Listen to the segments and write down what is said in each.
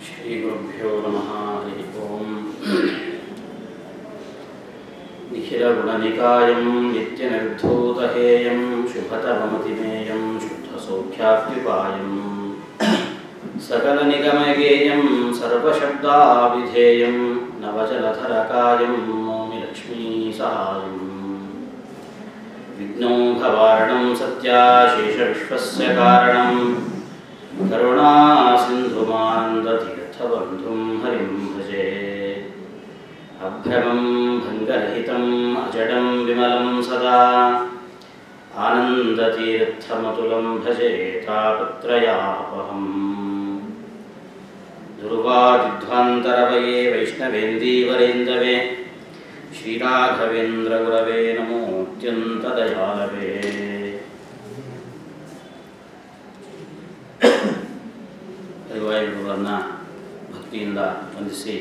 श्रीगुरुभ्यो नमः। हरि ओम्। निखिलगुणनिकायं नित्यनिर्धूतहेयं शुभतममतिमेयं शुद्धसौख्याप्युपायं सकलनिगमगेयं सर्वशब्दाभिधेयं नवजलधरकायं नौमि लक्ष्मीसहायम्। विघ्नौघवारणं सत्याशेषविश्वस्य कारणं करुणासिन्धुमानन्दतीर्थबन्धुं हरिं भजे। अभ्रमं भङ्गरहितम् अजडं विमलं सदा आनन्दतीर्थमतुलं भजे तापत्रयापहम्। दुर्वादिध्वान्तरवये वैष्णवेन्दीवरेन्दवे श्रीराघवेन्द्रगुरवे नमोऽत्यन्तदयालवे। ಹರಿವಾಯುಗಳನ್ನು ಭಕ್ತಿಯಿಂದ ವಂದಿಸಿ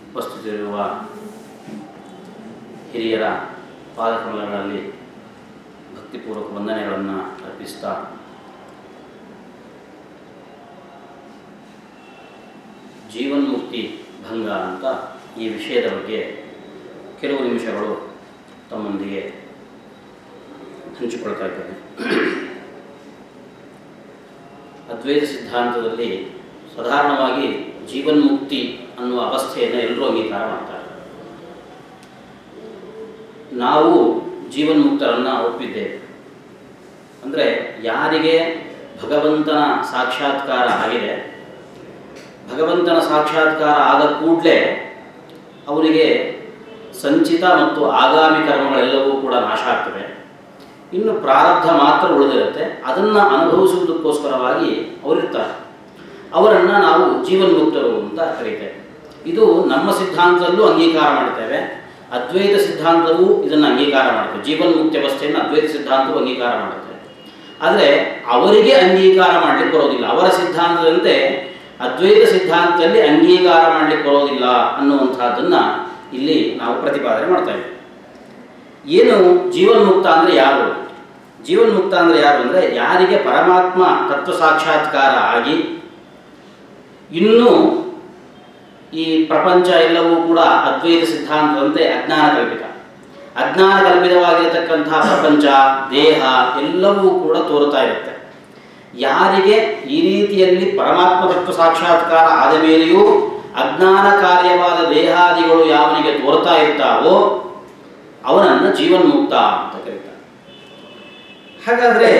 ಉಪಸ್ಥಿತರಿರುವ ಹಿರಿಯರ ಪಾದಕಮಲಗಳಲ್ಲಿ ಭಕ್ತಿಪೂರ್ವಕ ವಂದನೆಗಳನ್ನು ಅರ್ಪಿಸ್ತಾ ಜೀವನ್ಮುಕ್ತಿ ಭಂಗ ಅಂತ ಈ ವಿಷಯದ ಬಗ್ಗೆ ಕೆಲವು ನಿಮಿಷಗಳು ತಮ್ಮೊಂದಿಗೆ ಹಂಚಿಕೊಳ್ತಾ ಇದ್ದೇನೆ. ಅದ್ವೈತ ಸಿದ್ಧಾಂತದಲ್ಲಿ ಸಾಧಾರಣವಾಗಿ ಜೀವನ್ಮುಕ್ತಿ ಅನ್ನುವ ಅವಸ್ಥೆಯನ್ನು ಎಲ್ಲರೂ ಅಂಗೀಕಾರ ಮಾಡ್ತಾರೆ. ನಾವು ಜೀವನ್ಮುಕ್ತರನ್ನು ಒಪ್ಪಿದ್ದೇವೆ. ಅಂದರೆ ಯಾರಿಗೆ ಭಗವಂತನ ಸಾಕ್ಷಾತ್ಕಾರ ಆಗಿದೆ, ಭಗವಂತನ ಸಾಕ್ಷಾತ್ಕಾರ ಆದ ಕೂಡಲೇ ಅವರಿಗೆ ಸಂಚಿತ ಮತ್ತು ಆಗಾಮಿ ಕರ್ಮಗಳೆಲ್ಲವೂ ಕೂಡ ನಾಶ ಆಗ್ತವೆ. ಇನ್ನು ಪ್ರಾರಬ್ಧ ಮಾತ್ರ ಉಳಿದಿರುತ್ತೆ. ಅದನ್ನು ಅನುಭವಿಸುವುದಕ್ಕೋಸ್ಕರವಾಗಿ ಅವರಿರ್ತಾರೆ. ಅವರನ್ನು ನಾವು ಜೀವನ್ಮುಕ್ತರು ಅಂತ ಕರೀತೇವೆ. ಇದು ನಮ್ಮ ಸಿದ್ಧಾಂತದಲ್ಲೂ ಅಂಗೀಕಾರ ಮಾಡ್ತೇವೆ. ಅದ್ವೈತ ಸಿದ್ಧಾಂತವೂ ಇದನ್ನು ಅಂಗೀಕಾರ ಮಾಡ್ತೇವೆ. ಜೀವನ್ಮುಕ್ತಿ ಅವಸ್ಥೆಯನ್ನು ಅದ್ವೈತ ಸಿದ್ಧಾಂತವೂ ಅಂಗೀಕಾರ ಮಾಡುತ್ತೆ. ಆದರೆ ಅವರಿಗೆ ಅಂಗೀಕಾರ ಮಾಡಲಿಕ್ಕೆ ಬರೋದಿಲ್ಲ. ಅವರ ಸಿದ್ಧಾಂತದಂತೆ ಅದ್ವೈತ ಸಿದ್ಧಾಂತದಲ್ಲಿ ಅಂಗೀಕಾರ ಮಾಡಲಿಕ್ಕೆ ಬರೋದಿಲ್ಲ ಅನ್ನುವಂಥದ್ದನ್ನು ಇಲ್ಲಿ ನಾವು ಪ್ರತಿಪಾದನೆ ಮಾಡ್ತೇವೆ. ಏನು ಜೀವನ್ಮುಕ್ತ ಅಂದರೆ ಯಾರು? ಜೀವನ್ಮುಕ್ತ ಅಂದರೆ ಯಾರು ಅಂದರೆ ಯಾರಿಗೆ ಪರಮಾತ್ಮ ತತ್ವ ಸಾಕ್ಷಾತ್ಕಾರ ಆಗಿ ಇನ್ನೂ ಈ ಪ್ರಪಂಚ ಎಲ್ಲವೂ ಕೂಡ ಅದ್ವೈತ ಸಿದ್ಧಾಂತದಂತೆ ಅಜ್ಞಾನ ಕಲ್ಪಿತವಾಗಿರತಕ್ಕಂತಹ ಪ್ರಪಂಚ, ದೇಹ ಎಲ್ಲವೂ ಕೂಡ ತೋರುತ್ತಾ ಇರುತ್ತೆ. ಯಾರಿಗೆ ಈ ರೀತಿಯಲ್ಲಿ ಪರಮಾತ್ಮ ತತ್ವ ಸಾಕ್ಷಾತ್ಕಾರ ಆದ ಮೇಲೆಯೂ ಅಜ್ಞಾನ ಕಾರ್ಯವಾದ ದೇಹಾದಿಗಳು ಯಾವನಿಗೆ ತೋರ್ತಾ ಇರ್ತಾವೋ ಅವನನ್ನು ಜೀವನ್ಮುಕ್ತ ಅಂತ ಕರೀತಾರೆ. ಹಾಗಾದರೆ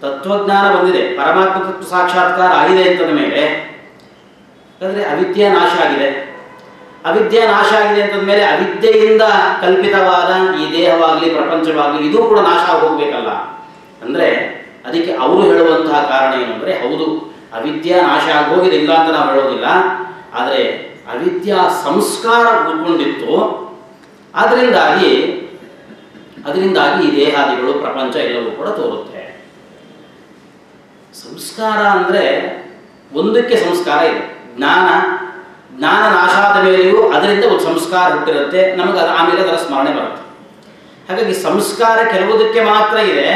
ತತ್ವಜ್ಞಾನ ಬಂದಿದೆ, ಪರಮಾತ್ಮ ತತ್ವ ಸಾಕ್ಷಾತ್ಕಾರ ಆಗಿದೆ ಅಂತಂದ ಮೇಲೆ ಅಂದರೆ ಅವಿದ್ಯೆ ನಾಶ ಆಗಿದೆ. ಅವಿದ್ಯೆ ನಾಶ ಆಗಿದೆ ಅಂತಂದ ಮೇಲೆ ಅವಿದ್ಯೆಯಿಂದ ಕಲ್ಪಿತವಾದ ಈ ದೇಹವಾಗಲಿ ಪ್ರಪಂಚವಾಗಲಿ ಇದು ಕೂಡ ನಾಶ ಹೋಗಬೇಕಲ್ಲ. ಅಂದರೆ ಅದಕ್ಕೆ ಅವರು ಹೇಳುವಂತಹ ಕಾರಣ ಏನು ಅಂದರೆ, ಹೌದು ಅವಿದ್ಯಾ ನಾಶ ಆಗೋಗಿದೆ, ಇಲ್ಲ ಅಂತ ನಾವು ಹೇಳೋದಿಲ್ಲ. ಆದರೆ ಅವಿದ್ಯಾ ಸಂಸ್ಕಾರ ಉಳ್ಕೊಂಡಿತ್ತು. ಅದರಿಂದಾಗಿ ಈ ದೇಹಾದಿಗಳು ಪ್ರಪಂಚ ಎಲ್ಲವೂ ಕೂಡ ತೋರುತ್ತೆ. ಸಂಸ್ಕಾರ ಅಂದರೆ ಒಂದಕ್ಕೆ ಸಂಸ್ಕಾರ ಇದೆ. ಜ್ಞಾನ ನಾಶ ಆದ ಮೇಲೆಯೂ ಅದರಿಂದ ಒಂದು ಸಂಸ್ಕಾರ ಹುಟ್ಟಿರುತ್ತೆ. ನಮಗೆ ಆಮೇಲೆ ಅದರ ಸ್ಮರಣೆ ಬರುತ್ತೆ. ಹಾಗಾಗಿ ಸಂಸ್ಕಾರ ಕೆಲವುದಕ್ಕೆ ಮಾತ್ರ ಇದೆ.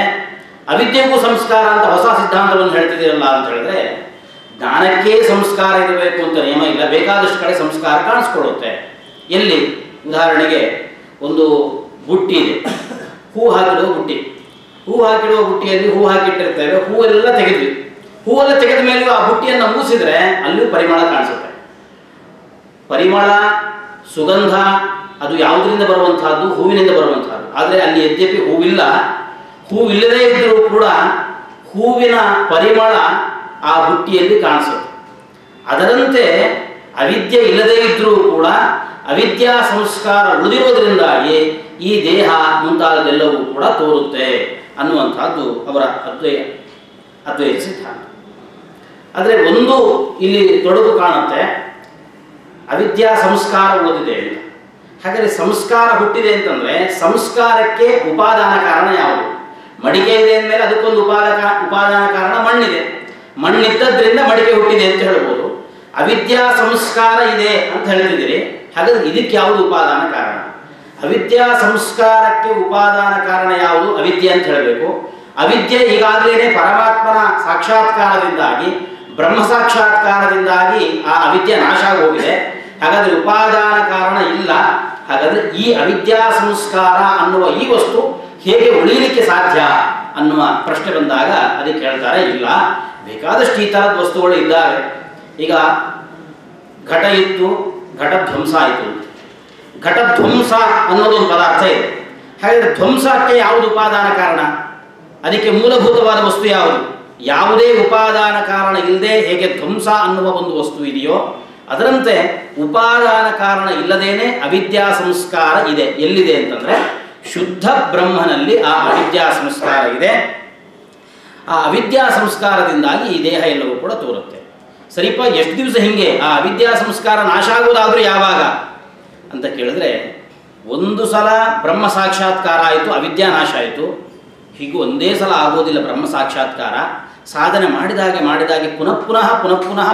ಅವಿದ್ಯೆಗೂ ಸಂಸ್ಕಾರ ಅಂತ ಹೊಸ ಸಿದ್ಧಾಂತವನ್ನು ಹೇಳ್ತಿದ್ದೀರಲ್ಲ ಅಂತ ಹೇಳಿದ್ರೆ, ಜ್ಞಾನಕ್ಕೆ ಸಂಸ್ಕಾರ ಇರಬೇಕು ಅಂತ ನಿಯಮ ಇಲ್ಲ. ಬೇಕಾದಷ್ಟು ಕಡೆ ಸಂಸ್ಕಾರ ಕಾಣಿಸ್ಕೊಳ್ಳುತ್ತೆ. ಎಲ್ಲಿ? ಉದಾಹರಣೆಗೆ ಒಂದು ಬುಟ್ಟಿ ಇದೆ, ಹೂ ಹಾಕಿಡುವ ಬುಟ್ಟಿ. ಹೂ ಹಾಕಿಡುವ ಬುಟ್ಟಿಯಲ್ಲಿ ಹೂ ಹಾಕಿಟ್ಟಿರ್ತೇವೆ, ಹೂವೆಲ್ಲ ತೆಗೆದ್ವಿ. ಹೂವೆಲ್ಲ ತೆಗೆದ ಮೇಲೂ ಆ ಬುಟ್ಟಿಯನ್ನು ಮೂಸಿದ್ರೆ ಅಲ್ಲೂ ಪರಿಮಳ ಕಾಣಿಸುತ್ತೆ. ಪರಿಮಳ, ಸುಗಂಧ ಅದು ಯಾವುದರಿಂದ ಬರುವಂತಹದ್ದು? ಹೂವಿನಿಂದ ಬರುವಂತಹದ್ದು. ಆದರೆ ಅಲ್ಲಿ ಯದ್ಯಪಿ ಹೂವಿಲ್ಲದೇ ಇದ್ದರೂ ಕೂಡ ಹೂವಿನ ಪರಿಮಳ ಆ ಬುಟ್ಟಿಯಲ್ಲಿ ಕಾಣಿಸುತ್ತೆ. ಅದರಂತೆ ಅವಿದ್ಯೆ ಇಲ್ಲದೇ ಇದ್ದರೂ ಕೂಡ ಅವಿದ್ಯಾ ಸಂಸ್ಕಾರ ಉಳಿದಿರೋದ್ರಿಂದಾಗಿ ಈ ದೇಹ ಮುಂತಾದದೆಲ್ಲವೂ ಕೂಡ ತೋರುತ್ತೆ ಅನ್ನುವಂಥದ್ದು ಅವರ ಅದ್ವೈತ ಸಿದ್ಧಾಂತ. ಆದರೆ ಒಂದು ಇಲ್ಲಿ ತೊಡಕು ಕಾಣುತ್ತೆ, ಅವಿದ್ಯಾ ಸಂಸ್ಕಾರ ಉಳಿದಿದೆ ಅಂತ. ಹಾಗಾದರೆ ಸಂಸ್ಕಾರ ಹುಟ್ಟಿದೆ ಅಂತಂದರೆ ಸಂಸ್ಕಾರಕ್ಕೆ ಉಪಾದಾನ ಕಾರಣ ಯಾವುದು? ಮಡಿಕೆ ಇದೆ ಅಂದಮೇಲೆ ಅದಕ್ಕೊಂದು ಉಪಾದಾನ ಕಾರಣ ಮಣ್ಣಿದೆ. ಮಣ್ಣಿದ್ದದ್ರಿಂದ ಮಡಿಕೆ ಹುಟ್ಟಿದೆ ಅಂತ ಹೇಳ್ಬೋದು. ಅವಿದ್ಯಾ ಸಂಸ್ಕಾರ ಇದೆ ಅಂತ ಹೇಳ್ತಿದ್ದೀರಿ. ಹಾಗಾದ್ರೆ ಇದಕ್ಕೆ ಯಾವುದು ಉಪಾದಾನ ಕಾರಣ? ಅವಿದ್ಯಾ ಸಂಸ್ಕಾರಕ್ಕೆ ಉಪಾದಾನ ಕಾರಣ ಯಾವುದು? ಅವಿದ್ಯೆ ಅಂತ ಹೇಳಬೇಕು. ಅವಿದ್ಯೆ ಈಗಾಗಲೇ ಪರಮಾತ್ಮನ ಸಾಕ್ಷಾತ್ಕಾರದಿಂದಾಗಿ ಬ್ರಹ್ಮ ಸಾಕ್ಷಾತ್ಕಾರದಿಂದಾಗಿ ಆ ಅವಿದ್ಯೆ ನಾಶ ಆಗೋಗಿದೆ. ಹಾಗಾದರೆ ಉಪಾದಾನ ಕಾರಣ ಇಲ್ಲ. ಹಾಗಾದರೆ ಈ ಅವಿದ್ಯಾ ಸಂಸ್ಕಾರ ಅನ್ನುವ ಈ ವಸ್ತು ಹೇಗೆ ಉಳಿಯಲಿಕ್ಕೆ ಸಾಧ್ಯ ಅನ್ನುವ ಪ್ರಶ್ನೆ ಬಂದಾಗ ಅದಕ್ಕೆ ಹೇಳ್ತಾರೆ, ಇಲ್ಲ, ಬೇಕಾದಷ್ಟು ಈ ಥರದ ವಸ್ತುಗಳು ಇದ್ದಾವೆ. ಈಗ ಘಟ ಇತ್ತು, ಘಟಧ್ವಂಸ ಆಯಿತು. ಘಟಧ್ವಂಸ ಅನ್ನೋದೊಂದು ಪದಾರ್ಥ ಇದೆ. ಹಾಗಾದರೆ ಧ್ವಂಸಕ್ಕೆ ಯಾವುದು ಉಪಾದಾನ ಕಾರಣ? ಅದಕ್ಕೆ ಮೂಲಭೂತವಾದ ವಸ್ತು ಯಾವುದು? ಯಾವುದೇ ಉಪಾದಾನ ಕಾರಣ ಇಲ್ಲದೆ ಹೇಗೆ ಧ್ವಂಸ ಅನ್ನುವ ಒಂದು ವಸ್ತು ಇದೆಯೋ ಅದರಂತೆ ಉಪಾದಾನ ಕಾರಣ ಇಲ್ಲದೇನೆ ಅವಿದ್ಯಾ ಸಂಸ್ಕಾರ ಇದೆ. ಎಲ್ಲಿದೆ ಅಂತಂದರೆ ಶುದ್ಧ ಬ್ರಹ್ಮನಲ್ಲಿ ಆ ಅವಿದ್ಯಾ ಸಂಸ್ಕಾರ ಇದೆ. ಆ ಅವಿದ್ಯಾ ಸಂಸ್ಕಾರದಿಂದಾಗಿ ಈ ದೇಹ ಎಲ್ಲವೂ ಕೂಡ ತೋರುತ್ತೆ. ಸರಿಪ ಎಷ್ಟು ದಿವಸ ಹಿಂಗೆ ಆ ಅವಿದ್ಯಾ ಸಂಸ್ಕಾರ ನಾಶ ಆಗೋದಾದರೂ ಯಾವಾಗ ಅಂತ ಕೇಳಿದ್ರೆ, ಒಂದು ಸಲ ಬ್ರಹ್ಮ ಸಾಕ್ಷಾತ್ಕಾರ ಆಯಿತು, ಅವಿದ್ಯಾ ನಾಶ ಆಯಿತು. ಹೀಗೂ ಒಂದೇ ಸಲ ಆಗೋದಿಲ್ಲ ಬ್ರಹ್ಮ ಸಾಕ್ಷಾತ್ಕಾರ. ಸಾಧನೆ ಮಾಡಿದಾಗೆ ಪುನಃ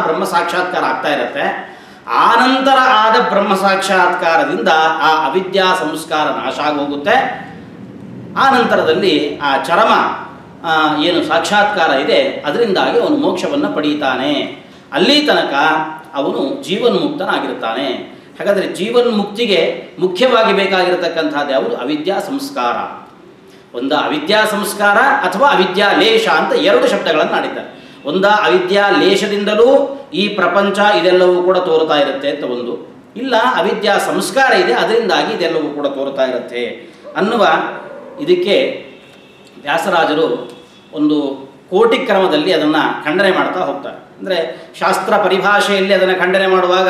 ಬ್ರಹ್ಮ ಸಾಕ್ಷಾತ್ಕಾರ ಆಗ್ತಾ ಇರುತ್ತೆ. ಆನಂತರ ಆದ ಬ್ರಹ್ಮ ಸಾಕ್ಷಾತ್ಕಾರದಿಂದ ಆ ಅವಿದ್ಯಾ ಸಂಸ್ಕಾರ ನಾಶ ಆಗೋಗುತ್ತೆ. ಆ ನಂತರದಲ್ಲಿ ಆ ಚರಮ ಏನು ಸಾಕ್ಷಾತ್ಕಾರ ಇದೆ ಅದರಿಂದಾಗಿ ಅವನು ಮೋಕ್ಷವನ್ನು ಪಡೀತಾನೆ. ಅಲ್ಲಿ ತನಕ ಅವನು ಜೀವನ್ಮುಕ್ತನಾಗಿರ್ತಾನೆ. ಹಾಗಾದರೆ ಜೀವನ್ಮುಕ್ತಿಗೆ ಮುಖ್ಯವಾಗಿ ಬೇಕಾಗಿರತಕ್ಕಂಥದ್ದು ಯಾವುದು? ಅವಿದ್ಯಾ ಸಂಸ್ಕಾರ. ಒಂದು ಅವಿದ್ಯಾ ಸಂಸ್ಕಾರ ಅಥವಾ ಅವಿದ್ಯಾ ಲೇಷ ಅಂತ ಎರಡು ಶಬ್ದಗಳನ್ನು ಆಡಿದ್ದಾರೆ. ಒಂದ ಅವಿದ್ಯಾ ಲೇಷದಿಂದಲೂ ಈ ಪ್ರಪಂಚ ಇದೆಲ್ಲವೂ ಕೂಡ ತೋರ್ತಾ ಇರುತ್ತೆ ಅಂತ ಒಂದು, ಇಲ್ಲ ಅವಿದ್ಯಾ ಸಂಸ್ಕಾರ ಇದೆ ಅದರಿಂದಾಗಿ ಇದೆಲ್ಲವೂ ಕೂಡ ತೋರ್ತಾ ಇರುತ್ತೆ ಅನ್ನುವ ಇದಕ್ಕೆ ವ್ಯಾಸರಾಜರು ಒಂದು ಕೋಟಿ ಕ್ರಮದಲ್ಲಿ ಅದನ್ನು ಖಂಡನೆ ಮಾಡ್ತಾ ಹೋಗ್ತಾರೆ. ಅಂದರೆ ಶಾಸ್ತ್ರ ಪರಿಭಾಷೆಯಲ್ಲಿ ಅದನ್ನು ಖಂಡನೆ ಮಾಡುವಾಗ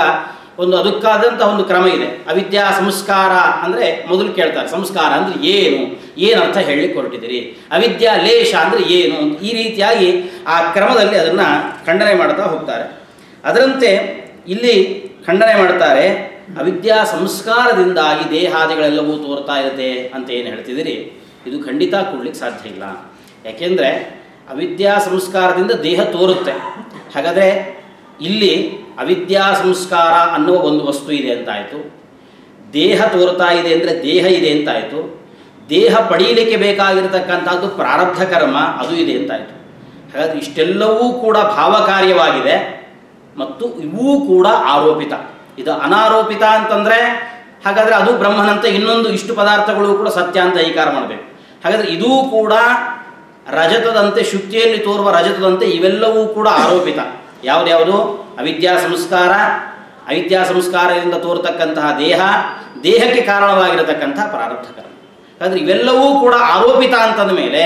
ಒಂದು ಅದಕ್ಕಾದಂಥ ಒಂದು ಕ್ರಮ ಇದೆ. ಅವಿದ್ಯಾ ಸಂಸ್ಕಾರ ಅಂದರೆ ಮೊದಲು ಕೇಳ್ತಾರೆ, ಸಂಸ್ಕಾರ ಅಂದರೆ ಏನು ಅರ್ಥ ಹೇಳಲಿಕ್ಕೆ ಹೊರಟಿದ್ದೀರಿ, ಅವಿದ್ಯಾ ಲೇಷ ಅಂದರೆ ಏನು, ಈ ರೀತಿಯಾಗಿ ಆ ಕ್ರಮದಲ್ಲಿ ಅದನ್ನು ಖಂಡನೆ ಮಾಡ್ತಾ ಹೋಗ್ತಾರೆ. ಅದರಂತೆ ಇಲ್ಲಿ ಖಂಡನೆ ಮಾಡ್ತಾರೆ, ಅವಿದ್ಯಾ ಸಂಸ್ಕಾರದಿಂದಾಗಿ ದೇಹಾದಿಗಳೆಲ್ಲವೂ ತೋರ್ತಾ ಇರುತ್ತೆ ಅಂತ ಏನು ಹೇಳ್ತಿದ್ದೀರಿ, ಇದು ಖಂಡಿತ ಕೊಡ್ಲಿಕ್ಕೆ ಸಾಧ್ಯ ಇಲ್ಲ. ಯಾಕೆಂದರೆ ಅವಿದ್ಯಾ ಸಂಸ್ಕಾರದಿಂದ ದೇಹ ತೋರುತ್ತೆ. ಹಾಗಾದರೆ ಇಲ್ಲಿ ಅವಿದ್ಯಾ ಸಂಸ್ಕಾರ ಅನ್ನುವ ಒಂದು ವಸ್ತು ಇದೆ ಅಂತಾಯಿತು. ದೇಹ ತೋರ್ತಾ ಇದೆ ಅಂದರೆ ದೇಹ ಇದೆ ಅಂತಾಯಿತು. ದೇಹ ಪಡೀಲಿಕ್ಕೆ ಬೇಕಾಗಿರತಕ್ಕಂಥದ್ದು ಪ್ರಾರಬ್ಧ ಕರ್ಮ ಅದು ಇದೆ ಅಂತಾಯಿತು. ಹಾಗಾದರೆ ಇಷ್ಟೆಲ್ಲವೂ ಕೂಡ ಭಾವಕಾರ್ಯವಾಗಿದೆ ಮತ್ತು ಇವೂ ಕೂಡ ಆರೋಪಿತ. ಇದು ಅನಾರೋಪಿತ ಅಂತಂದರೆ ಹಾಗಾದರೆ ಅದು ಬ್ರಹ್ಮನಂತೆ ಇನ್ನೊಂದು ಇಷ್ಟು ಪದಾರ್ಥಗಳು ಕೂಡ ಸತ್ಯ ಅಂತ ಅಂಗೀಕಾರ ಮಾಡಬೇಕು. ಹಾಗಾದರೆ ಇದೂ ಕೂಡ ರಜತದಂತೆ, ಶುಕ್ತಿಯಲ್ಲಿ ತೋರುವ ರಜತದಂತೆ ಇವೆಲ್ಲವೂ ಕೂಡ ಆರೋಪಿತ. ಯಾವುದ್ಯಾವುದು? ಅವಿದ್ಯಾ ಸಂಸ್ಕಾರ, ಅವಿದ್ಯಾ ಸಂಸ್ಕಾರದಿಂದ ತೋರ್ತಕ್ಕಂತಹ ದೇಹ, ದೇಹಕ್ಕೆ ಕಾರಣವಾಗಿರತಕ್ಕಂಥ ಪ್ರಾರಬ್ಧ ಕರ್ಮ. ಹಾಗಾದರೆ ಇವೆಲ್ಲವೂ ಕೂಡ ಆರೋಪಿತ ಅಂತಂದ ಮೇಲೆ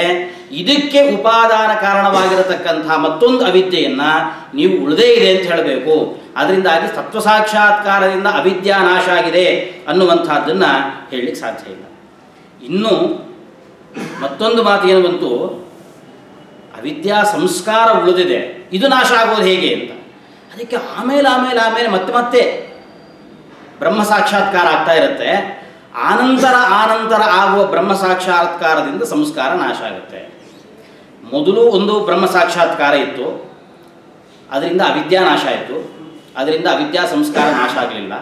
ಇದಕ್ಕೆ ಉಪಾದಾನ ಕಾರಣವಾಗಿರತಕ್ಕಂತಹ ಮತ್ತೊಂದು ಅವಿದ್ಯೆಯನ್ನು ನೀವು ಉಳಿದೇ ಇದೆ ಅಂತ ಹೇಳಬೇಕು. ಅದರಿಂದಾಗಿ ತತ್ವಸಾಕ್ಷಾತ್ಕಾರದಿಂದ ಅವಿದ್ಯಾ ನಾಶ ಆಗಿದೆ ಅನ್ನುವಂಥದ್ದನ್ನು ಹೇಳಲಿಕ್ಕೆ ಸಾಧ್ಯ ಇಲ್ಲ. ಇನ್ನು ಮತ್ತೊಂದು ಮಾತು ಏನು ಬಂತು, ಅವಿದ್ಯಾ ಸಂಸ್ಕಾರ ಉಳಿದಿದೆ, ಇದು ನಾಶ ಆಗೋದು ಹೇಗೆ ಅಂತ. ಅದಕ್ಕೆ ಆಮೇಲೆ ಮತ್ತೆ ಬ್ರಹ್ಮ ಸಾಕ್ಷಾತ್ಕಾರ ಆಗ್ತಾ ಇರುತ್ತೆ. ಆನಂತರ ಆಗುವ ಬ್ರಹ್ಮ ಸಾಕ್ಷಾತ್ಕಾರದಿಂದ ಸಂಸ್ಕಾರ ನಾಶ ಆಗುತ್ತೆ. ಮೊದಲು ಒಂದು ಬ್ರಹ್ಮ ಸಾಕ್ಷಾತ್ಕಾರ ಇತ್ತು, ಅದರಿಂದ ಅವಿದ್ಯಾ ನಾಶ ಆಯಿತು, ಅದರಿಂದ ಅವಿದ್ಯಾ ಸಂಸ್ಕಾರ ನಾಶ ಆಗಲಿಲ್ಲ.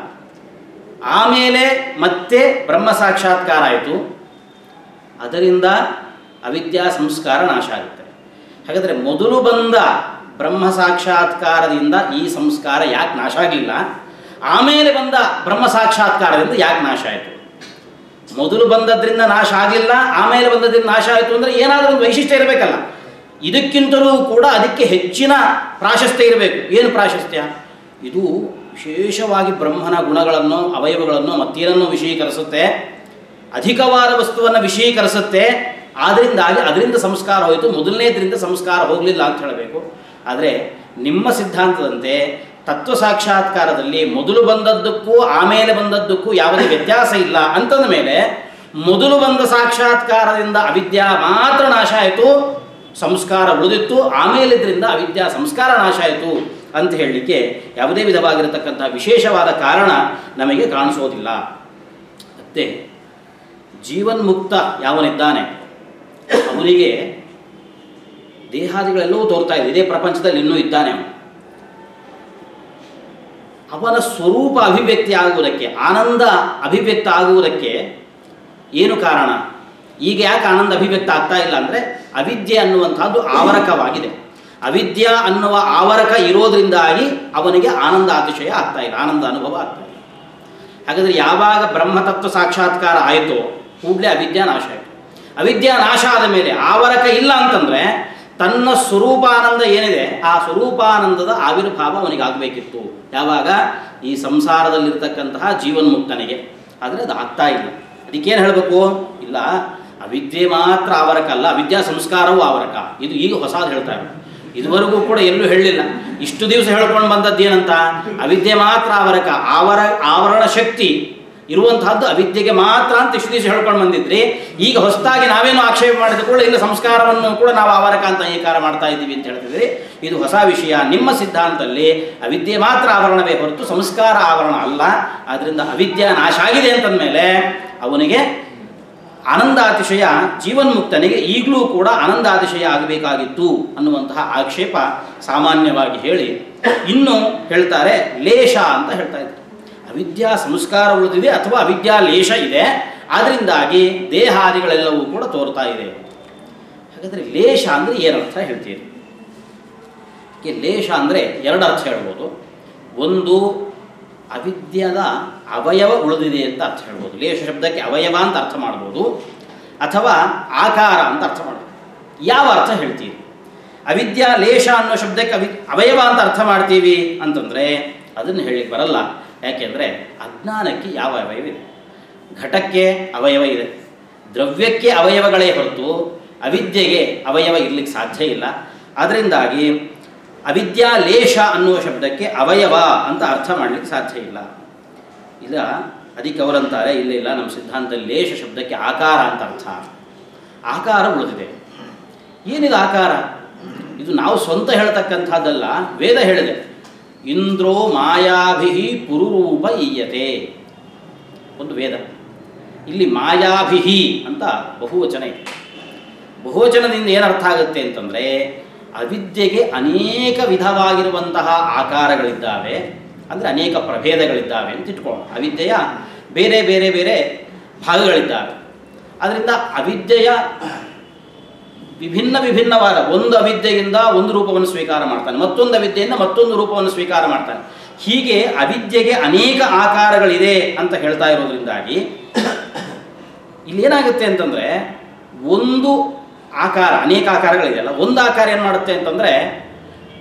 ಆಮೇಲೆ ಮತ್ತೆ ಬ್ರಹ್ಮ ಸಾಕ್ಷಾತ್ಕಾರ ಆಯಿತು, ಅದರಿಂದ ಅವಿದ್ಯಾ ಸಂಸ್ಕಾರ ನಾಶ ಆಗುತ್ತೆ. ಹಾಗಾದರೆ ಮೊದಲು ಬಂದ ಬ್ರಹ್ಮ ಸಾಕ್ಷಾತ್ಕಾರದಿಂದ ಈ ಸಂಸ್ಕಾರ ಯಾಕೆ ನಾಶ ಆಗಲಿಲ್ಲ, ಆಮೇಲೆ ಬಂದ ಬ್ರಹ್ಮ ಸಾಕ್ಷಾತ್ಕಾರದಿಂದ ಯಾಕೆ ನಾಶ ಆಯಿತು? ಮೊದಲು ಬಂದದ್ರಿಂದ ನಾಶ ಆಗಲಿಲ್ಲ, ಆಮೇಲೆ ಬಂದದ್ರಿಂದ ನಾಶ ಆಯಿತು ಅಂದರೆ ಏನಾದರೂ ಒಂದು ವೈಶಿಷ್ಟ್ಯ ಇರಬೇಕಲ್ಲ. ಇದಕ್ಕಿಂತಲೂ ಕೂಡ ಅದಕ್ಕೆ ಹೆಚ್ಚಿನ ಪ್ರಾಶಸ್ತ್ಯ ಇರಬೇಕು. ಏನು ಪ್ರಾಶಸ್ತ್ಯ? ಇದು ವಿಶೇಷವಾಗಿ ಬ್ರಹ್ಮನ ಗುಣಗಳನ್ನು, ಅವಯವಗಳನ್ನು ಮತ್ತೇನನ್ನು ವಿಷಯೀಕರಿಸುತ್ತೆ, ಅಧಿಕವಾದ ವಸ್ತುವನ್ನು ವಿಷಯೀಕರಿಸುತ್ತೆ. ಆದ್ದರಿಂದಾಗಿ ಅದರಿಂದ ಸಂಸ್ಕಾರ ಹೋಯಿತು, ಮೊದಲನೇದರಿಂದ ಸಂಸ್ಕಾರ ಹೋಗಲಿಲ್ಲ ಅಂತ ಹೇಳಬೇಕು. ಆದರೆ ನಿಮ್ಮ ಸಿದ್ಧಾಂತದಂತೆ ತತ್ವ ಸಾಕ್ಷಾತ್ಕಾರದಲ್ಲಿ ಮೊದಲು ಬಂದದ್ದಕ್ಕೂ ಆಮೇಲೆ ಬಂದದ್ದಕ್ಕೂ ಯಾವುದೇ ವ್ಯತ್ಯಾಸ ಇಲ್ಲ ಅಂತಂದ ಮೇಲೆ ಮೊದಲು ಬಂದ ಸಾಕ್ಷಾತ್ಕಾರದಿಂದ ಅವಿದ್ಯಾ ಮಾತ್ರ ನಾಶ ಆಯಿತು, ಸಂಸ್ಕಾರ ಉಳಿದಿತ್ತು, ಆಮೇಲೆ ಇದರಿಂದ ಅವಿದ್ಯಾ ಸಂಸ್ಕಾರ ನಾಶ ಆಯಿತು ಅಂತ ಹೇಳಲಿಕ್ಕೆ ಯಾವುದೇ ವಿಧವಾಗಿರತಕ್ಕಂಥ ವಿಶೇಷವಾದ ಕಾರಣ ನಮಗೆ ಕಾಣಿಸೋದಿಲ್ಲ. ಮತ್ತೆ ಜೀವನ್ಮುಕ್ತ ಯಾವನಿದ್ದಾನೆ ಅವನಿಗೆ ದೇಹಾದಿಗಳೆಲ್ಲವೂ ತೋರ್ತಾ ಇದೆ, ಇದೇ ಪ್ರಪಂಚದಲ್ಲಿ ಇನ್ನೂ ಇದ್ದಾನೆ. ಅವನ ಸ್ವರೂಪ ಅಭಿವ್ಯಕ್ತಿ ಆಗುವುದಕ್ಕೆ, ಆನಂದ ಅಭಿವ್ಯಕ್ತ ಆಗುವುದಕ್ಕೆ ಏನು ಕಾರಣ? ಈಗ ಯಾಕೆ ಆನಂದ ಅಭಿವ್ಯಕ್ತ ಆಗ್ತಾ ಇಲ್ಲ ಅಂದರೆ ಅವಿದ್ಯೆ ಅನ್ನುವಂಥದ್ದು ಆವರಕವಾಗಿದೆ. ಅವಿದ್ಯಾ ಅನ್ನುವ ಆವರಕ ಇರೋದ್ರಿಂದಾಗಿ ಅವನಿಗೆ ಆನಂದ ಅತಿಶಯ ಆಗ್ತಾ ಇಲ್ಲ, ಆನಂದ ಅನುಭವ ಆಗ್ತಾ ಇಲ್ಲ. ಹಾಗಾದರೆ ಯಾವಾಗ ಬ್ರಹ್ಮತತ್ವ ಸಾಕ್ಷಾತ್ಕಾರ ಆಯಿತೋ ಕೂಡಲೇ ಅವಿದ್ಯಾ ನಾಶ ಆಯಿತು. ಅವಿದ್ಯಾ ನಾಶ ಆದ ಮೇಲೆ ಆವರಕ ಇಲ್ಲ ಅಂತಂದರೆ ತನ್ನ ಸ್ವರೂಪಾನಂದ ಏನಿದೆ ಆ ಸ್ವರೂಪಾನಂದದ ಆವಿರ್ಭಾವ ಅವನಿಗೆ ಆಗಬೇಕಿತ್ತು. ಯಾವಾಗ? ಈ ಸಂಸಾರದಲ್ಲಿರ್ತಕ್ಕಂತಹ ಜೀವನ್ಮುಕ್ತನಿಗೆ. ಆದರೆ ಅದು ಆಗ್ತಾ ಇಲ್ಲ. ಅದಕ್ಕೇನು ಹೇಳಬೇಕು? ಇಲ್ಲ, ಅವಿದ್ಯೆ ಮಾತ್ರ ಆವರಕ ಅಲ್ಲ, ಅವಿದ್ಯಾ ಸಂಸ್ಕಾರವೂ ಆವರಕ. ಇದು ಈಗ ಹೊಸದು ಹೇಳ್ತಾ ಇರೋದು. ಇದುವರೆಗೂ ಕೂಡ ಎಲ್ಲೂ ಹೇಳಲಿಲ್ಲ. ಇಷ್ಟು ದಿವಸ ಹೇಳ್ಕೊಂಡು ಬಂದದ್ದು ಏನಂತ? ಅವಿದ್ಯೆ ಮಾತ್ರ ಆವರಕ, ಆವರಣ ಶಕ್ತಿ ಇರುವಂತಹದ್ದು ಅವಿದ್ಯೆಗೆ ಮಾತ್ರ ಅಂತ ಇಷ್ಟು ದಿವಸ ಹೇಳ್ಕೊಂಡು ಬಂದಿದ್ರಿ. ಈಗ ಹೊಸದಾಗಿ ನಾವೇನು ಆಕ್ಷೇಪ ಮಾಡಿದ ಕೂಡ ಇಲ್ಲ, ಸಂಸ್ಕಾರವನ್ನು ಕೂಡ ನಾವು ಆವರಕ ಅಂತ ಅಂಗೀಕಾರ ಮಾಡ್ತಾ ಇದ್ದೀವಿ ಅಂತ ಹೇಳ್ತಿದ್ರಿ. ಇದು ಹೊಸ ವಿಷಯ. ನಿಮ್ಮ ಸಿದ್ಧಾಂತದಲ್ಲಿ ಅವಿದ್ಯೆ ಮಾತ್ರ ಆವರಣವೇ ಹೊರತು ಸಂಸ್ಕಾರ ಆವರಣ ಅಲ್ಲ. ಆದ್ದರಿಂದ ಅವಿದ್ಯಾ ನಾಶ ಆಗಿದೆ ಅಂತಂದಮೇಲೆ ಅವನಿಗೆ ಆನಂದಾತಿಶಯ, ಜೀವನ್ಮುಕ್ತನಿಗೆ ಈಗಲೂ ಕೂಡ ಆನಂದಾತಿಶಯ ಆಗಬೇಕಾಗಿತ್ತು ಅನ್ನುವಂತಹ ಆಕ್ಷೇಪ ಸಾಮಾನ್ಯವಾಗಿ ಹೇಳಿ ಇನ್ನು ಹೇಳ್ತಾರೆ ಲೇಷ ಅಂತ ಹೇಳ್ತಾ ಇದ್ದಾರೆ. ಅವಿದ್ಯಾ ಸಂಸ್ಕಾರ ಉಳಿದಿದೆ ಅಥವಾ ಅವಿದ್ಯಾ ಲೇಷ ಇದೆ, ಆದ್ದರಿಂದಾಗಿ ದೇಹಾದಿಗಳೆಲ್ಲವೂ ಕೂಡ ತೋರ್ತಾ ಇದೆ. ಹಾಗಾದರೆ ಲೇಷ ಅಂದರೆ ಏನರ್ಥ ಹೇಳ್ತೀರಿ? ಲೇಷ ಅಂದರೆ ಎರಡು ಅರ್ಥ ಹೇಳ್ಬೋದು. ಒಂದು, ಅವಿದ್ಯದ ಅವಯವ ಉಳಿದಿದೆ ಅಂತ ಅರ್ಥ ಹೇಳ್ಬೋದು. ಲೇಷ ಶಬ್ದಕ್ಕೆ ಅವಯವ ಅಂತ ಅರ್ಥ ಮಾಡ್ಬೋದು, ಅಥವಾ ಆಕಾರ ಅಂತ ಅರ್ಥ ಮಾಡ್ಬೋದು. ಯಾವ ಅರ್ಥ ಹೇಳ್ತೀರಿ? ಅವಿದ್ಯಾ ಲೇಷ ಅನ್ನೋ ಶಬ್ದಕ್ಕೆ ಅವಯವ ಅಂತ ಅರ್ಥ ಮಾಡ್ತೀವಿ ಅಂತಂದರೆ ಅದನ್ನು ಹೇಳಿಕ್ಕೆ ಬರಲ್ಲ. ಯಾಕೆಂದರೆ ಅಜ್ಞಾನಕ್ಕೆ ಯಾವ ಅವಯವ ಇದೆ? ಘಟಕ್ಕೆ ಅವಯವ ಇದೆ, ದ್ರವ್ಯಕ್ಕೆ ಅವಯವಗಳೇ ಹೊರತು ಅವಿದ್ಯೆಗೆ ಅವಯವ ಇರಲಿಕ್ಕೆ ಸಾಧ್ಯ ಇಲ್ಲ. ಅದರಿಂದಾಗಿ ಅವಿದ್ಯಾ ಲೇಷ ಅನ್ನುವ ಶಬ್ದಕ್ಕೆ ಅವಯವ ಅಂತ ಅರ್ಥ ಮಾಡಲಿಕ್ಕೆ ಸಾಧ್ಯ ಇಲ್ಲ. ಇಲ್ಲ, ಅದಕ್ಕೆ ಅವರಂತಾರೆ ಇಲ್ಲ ನಮ್ಮ ಸಿದ್ಧಾಂತದಲ್ಲಿ ಲೇಷ ಶಬ್ದಕ್ಕೆ ಆಕಾರ ಅಂತ ಅರ್ಥ. ಆಕಾರ ಉಳಿದಿದೆ. ಏನಿದೆ ಆಕಾರ? ಇದು ನಾವು ಸ್ವಂತ ಹೇಳ್ತಕ್ಕಂಥದ್ದಲ್ಲ, ವೇದ ಹೇಳಿದೆ. ಇಂದ್ರೋ ಮಾಯಾಭಿಹಿ ಪುರುರೂಪ ಈಯತೆ, ಒಂದು ವೇದ. ಇಲ್ಲಿ ಮಾಯಾಭಿಹಿ ಅಂತ ಬಹುವಚನ ಇದೆ. ಬಹುವಚನದಿಂದ ಏನರ್ಥ ಆಗುತ್ತೆ ಅಂತಂದರೆ ಅವಿದ್ಯೆಗೆ ಅನೇಕ ವಿಧವಾಗಿರುವಂತಹ ಆಕಾರಗಳಿದ್ದಾವೆ, ಅಂದರೆ ಅನೇಕ ಪ್ರಭೇದಗಳಿದ್ದಾವೆ ಅಂತ ಇಟ್ಕೊಳ್ಳೋಣ. ಅವಿದ್ಯೆಯ ಬೇರೆ ಬೇರೆ ಬೇರೆ ಭಾಗಗಳಿದ್ದಾವೆ. ಅದರಿಂದ ಅವಿದ್ಯೆಯ ವಿಭಿನ್ನವಾದ ಒಂದು ಅವಿದ್ಯೆಯಿಂದ ಒಂದು ರೂಪವನ್ನು ಸ್ವೀಕಾರ ಮಾಡ್ತಾನೆ, ಮತ್ತೊಂದು ಅವಿದ್ಯೆಯಿಂದ ಮತ್ತೊಂದು ರೂಪವನ್ನು ಸ್ವೀಕಾರ ಮಾಡ್ತಾನೆ. ಹೀಗೆ ಅವಿದ್ಯೆಗೆ ಅನೇಕ ಆಕಾರಗಳಿದೆ ಅಂತ ಹೇಳ್ತಾ ಇರೋದ್ರಿಂದಾಗಿ ಇಲ್ಲಿ ಏನಾಗುತ್ತೆ ಅಂತಂದರೆ ಒಂದು ಆಕಾರ, ಅನೇಕ ಆಕಾರಗಳಿದೆಯಲ್ಲ, ಒಂದು ಆಕಾರ ಏನು ಮಾಡುತ್ತೆ ಅಂತಂದರೆ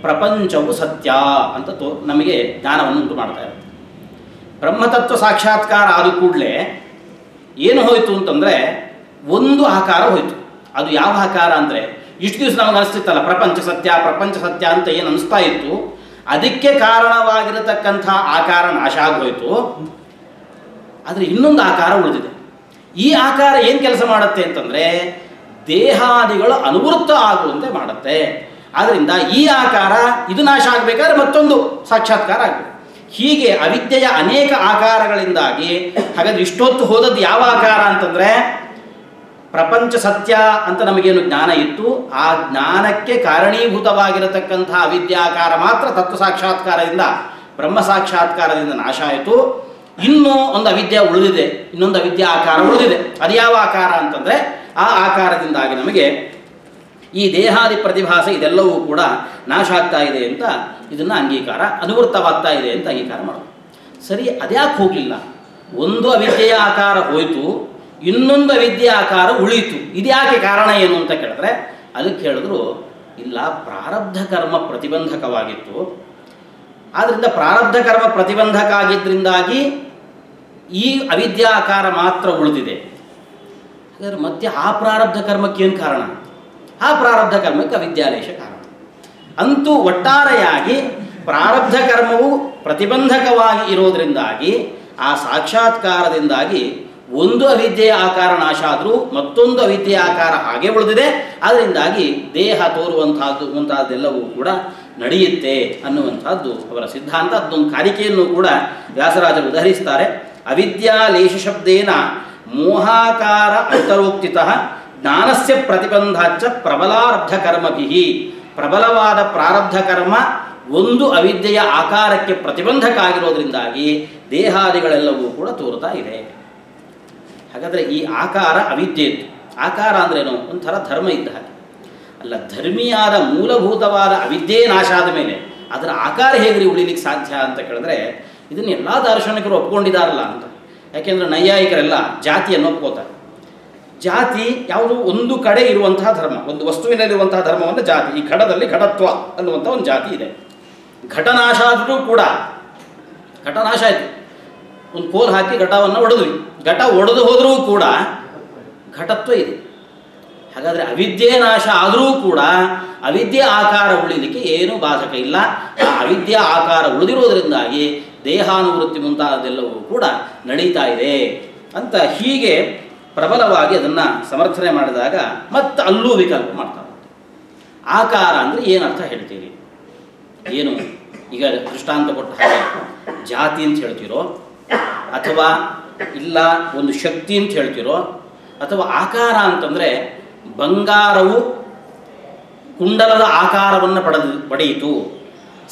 ಪ್ರಪಂಚವು ಸತ್ಯ ಅಂತ ನಮಗೆ ಜ್ಞಾನವನ್ನು ಉಂಟು ಮಾಡ್ತಾ ಇರುತ್ತೆ. ಬ್ರಹ್ಮತತ್ವ ಸಾಕ್ಷಾತ್ಕಾರ ಆದ ಕೂಡಲೇ ಏನು ಹೋಯಿತು ಅಂತಂದರೆ ಒಂದು ಆಕಾರ ಹೋಯಿತು. ಅದು ಯಾವ ಆಕಾರ ಅಂದರೆ ಇಷ್ಟು ದಿವಸ ನಮಗೆ ಅನಿಸ್ತಿತ್ತಲ್ಲ ಪ್ರಪಂಚ ಸತ್ಯ ಅಂತ ಏನು ಅನಿಸ್ತಾ ಇತ್ತು, ಅದಕ್ಕೆ ಕಾರಣವಾಗಿರತಕ್ಕಂಥ ಆಕಾರ ನಾಶ ಆಗೋಯ್ತು. ಆದರೆ ಇನ್ನೊಂದು ಆಕಾರ ಉಳಿದಿದೆ. ಈ ಆಕಾರ ಏನು ಕೆಲಸ ಮಾಡುತ್ತೆ ಅಂತಂದರೆ ದೇಹಾದಿಗಳು ಅನುವೃತ್ತ ಆಗುವಂತೆ ಮಾಡುತ್ತೆ. ಆದ್ದರಿಂದ ಈ ಆಕಾರ ಇದು ನಾಶ ಆಗಬೇಕಾದ್ರೆ ಮತ್ತೊಂದು ಸಾಕ್ಷಾತ್ಕಾರ ಆಗಬೇಕು. ಹೀಗೆ ಅವಿದ್ಯೆಯ ಅನೇಕ ಆಕಾರಗಳಿಂದಾಗಿ ಹಾಗಾದ್ರೆ ಇಷ್ಟೊತ್ತು ಹೋದದ್ದು ಯಾವ ಆಕಾರ ಅಂತಂದರೆ ಪ್ರಪಂಚ ಸತ್ಯ ಅಂತ ನಮಗೇನು ಜ್ಞಾನ ಇತ್ತು, ಆ ಜ್ಞಾನಕ್ಕೆ ಕಾರಣೀಭೂತವಾಗಿರತಕ್ಕಂಥ ಅವಿದ್ಯಾಕಾರ ಮಾತ್ರ ತತ್ವ ಸಾಕ್ಷಾತ್ಕಾರದಿಂದ ಬ್ರಹ್ಮ ಸಾಕ್ಷಾತ್ಕಾರದಿಂದ ನಾಶ ಆಯಿತು. ಇನ್ನೂ ಒಂದು ಅವಿದ್ಯೆ ಉಳಿದಿದೆ, ಇನ್ನೊಂದು ಅವಿದ್ಯಾ ಆಕಾರ ಉಳಿದಿದೆ. ಅದು ಯಾವ ಆಕಾರ ಅಂತಂದರೆ ಆ ಆಕಾರದಿಂದಾಗಿ ನಮಗೆ ಈ ದೇಹಾದಿ ಪ್ರತಿಭಾಸ ಇದೆಲ್ಲವೂ ಕೂಡ ನಾಶ ಆಗ್ತಾ ಇದೆ ಅಂತ ಇದನ್ನು ಅಂಗೀಕಾರ, ಅನುವೃತ್ತವಾಗ್ತಾ ಇದೆ ಅಂತ ಅಂಗೀಕಾರ ಮಾಡೋದು. ಸರಿ, ಅದ್ಯಾಕೆ ಹೋಗಲಿಲ್ಲ? ಒಂದು ಅವಿದ್ಯೆಯ ಆಕಾರ ಹೋಯಿತು, ಇನ್ನೊಂದು ಅವಿದ್ಯೆಯ ಆಕಾರ ಉಳಿಯಿತು. ಇದ್ಯಾಕೆ ಕಾರಣ ಏನು ಅಂತ ಕೇಳಿದ್ರೆ ಅದಕ್ಕೆ ಹೇಳಿದ್ರು ಇಲ್ಲ, ಪ್ರಾರಬ್ಧ ಕರ್ಮ ಪ್ರತಿಬಂಧಕವಾಗಿತ್ತು. ಆದ್ದರಿಂದ ಪ್ರಾರಬ್ಧ ಕರ್ಮ ಪ್ರತಿಬಂಧಕ ಆಗಿದ್ದರಿಂದಾಗಿ ಈ ಅವಿದ್ಯಾ ಆಕಾರ ಮಾತ್ರ ಉಳಿದಿದೆ. ಹಾಗಾದ್ರೆ ಮತ್ತೆ ಆ ಪ್ರಾರಬ್ಧ ಕರ್ಮಕ್ಕೆ ಏನು ಕಾರಣ? ಆ ಪ್ರಾರಬ್ಧ ಕರ್ಮಕ್ಕೆ ಅವಿದ್ಯಾಲೇಶ ಕಾರಣ. ಅಂತೂ ಒಟ್ಟಾರೆಯಾಗಿ ಪ್ರಾರಬ್ಧ ಕರ್ಮವು ಪ್ರತಿಬಂಧಕವಾಗಿ ಇರೋದರಿಂದಾಗಿ ಆ ಸಾಕ್ಷಾತ್ಕಾರದಿಂದಾಗಿ ಒಂದು ಅವಿದ್ಯೆಯ ಆಕಾರ ನಾಶ ಆದರೂ ಮತ್ತೊಂದು ಅವಿದ್ಯೆಯ ಆಕಾರ ಹಾಗೆ ಉಳಿದಿದೆ. ಅದರಿಂದಾಗಿ ದೇಹ ತೋರುವಂತಹದ್ದು ಮುಂತಾದೆಲ್ಲವೂ ಕೂಡ ನಡೆಯುತ್ತೆ ಅನ್ನುವಂಥದ್ದು ಅವರ ಸಿದ್ಧಾಂತ. ಅದೊಂದು ಕಾರಿಕೆಯನ್ನು ಕೂಡ ವ್ಯಾಸರಾಜರು ಉದಾಹರಿಸ್ತಾರೆ. ಅವಿದ್ಯಾ ಲೇಷ ಶಬ್ದೇನ ಮೋಹಾಕಾರ ಅಂತರೋಕ್ತಿತಃ ಜ್ಞಾನಸ್ಯ ಪ್ರತಿಬಂಧಾಚ್ಚ ಪ್ರಬಲಾರಬ್ಧ ಕರ್ಮಭಿಹಿ. ಪ್ರಬಲವಾದ ಪ್ರಾರಬ್ಧ ಕರ್ಮ ಒಂದು ಅವಿದ್ಯೆಯ ಆಕಾರಕ್ಕೆ ಪ್ರತಿಬಂಧಕ ಆಗಿರೋದ್ರಿಂದಾಗಿ ದೇಹಾದಿಗಳೆಲ್ಲವೂ ಕೂಡ ತೋರ್ತಾ ಇದೆ. ಹಾಗಾದರೆ ಈ ಆಕಾರ ಅವಿದ್ಯೆಯದ್ದು. ಆಕಾರ ಅಂದ್ರೇನು? ಒಂಥರ ಧರ್ಮ ಇದ್ದ ಹಾಗೆ. ಅಲ್ಲ, ಧರ್ಮಿಯಾದ ಮೂಲಭೂತವಾದ ಅವಿದ್ಯೆ ನಾಶ ಆದ ಮೇಲೆ ಅದರ ಆಕಾರ ಹೇಗ್ರಿ ಉಳಿಲಿಕ್ಕೆ ಸಾಧ್ಯ ಅಂತ ಕೇಳಿದ್ರೆ ಇದನ್ನು ಎಲ್ಲ ದಾರ್ಶನಿಕರು ಒಪ್ಕೊಂಡಿದ್ದಾರಲ್ಲ ಅಂತ. ಯಾಕೆಂದರೆ ನೈಯಾಯಿಕರೆಲ್ಲ ಜಾತಿಯನ್ನು ಒಪ್ಕೋತಾರೆ. ಜಾತಿ ಯಾವುದು ಒಂದು ಕಡೆ ಇರುವಂತಹ ಧರ್ಮ, ಒಂದು ವಸ್ತುವಿನಲ್ಲಿರುವಂತಹ ಧರ್ಮವನ್ನು ಜಾತಿ. ಈ ಘಟದಲ್ಲಿ ಘಟತ್ವ ಅನ್ನುವಂಥ ಒಂದು ಜಾತಿ ಇದೆ. ಘಟನಾಶ ಆದರೂ ಕೂಡ ಘಟನಾಶ ಆಯಿತು, ಒಂದು ಕೋಲ್ ಹಾಕಿ ಘಟವನ್ನು ಒಡೆದ್ವಿ, ಘಟ ಒಡೆದು ಹೋದರೂ ಕೂಡ ಘಟತ್ವ ಇದೆ. ಹಾಗಾದರೆ ಅವಿದ್ಯೆ ನಾಶ ಆದರೂ ಕೂಡ ಅವಿದ್ಯೆ ಆಕಾರ ಉಳಿಲಿಕ್ಕೆ ಏನೂ ಬಾಧಕ ಇಲ್ಲ. ಆ ಅವಿದ್ಯೆ ಆಕಾರ ಉಳಿದಿರೋದರಿಂದಾಗಿ ದೇಹಾನುವೃತ್ತಿ ಮುಂತಾದೆಲ್ಲವೂ ಕೂಡ ನಡೀತಾ ಇದೆ ಅಂತ ಹೀಗೆ ಪ್ರಬಲವಾಗಿ ಅದನ್ನು ಸಮರ್ಥನೆ ಮಾಡಿದಾಗ ಮತ್ತೆ ಅಲ್ಲೂ ವಿಕಲ್ಪ ಮಾಡ್ತಾರೆ. ಆಕಾರ ಅಂದರೆ ಏನರ್ಥ ಹೇಳ್ತೀರಿ? ಏನು ಈಗ ದೃಷ್ಟಾಂತ ಕೊಟ್ಟ ಹಾಗೆ ಜಾತಿ ಅಂತ ಹೇಳ್ತೀರೋ, ಅಥವಾ ಇಲ್ಲ ಒಂದು ಶಕ್ತಿ ಅಂತ ಹೇಳ್ತೀರೋ, ಅಥವಾ ಆಕಾರ ಅಂತಂದರೆ ಬಂಗಾರವು ಕುಂಡಲದ ಆಕಾರವನ್ನು ಪಡೆಯಿತು,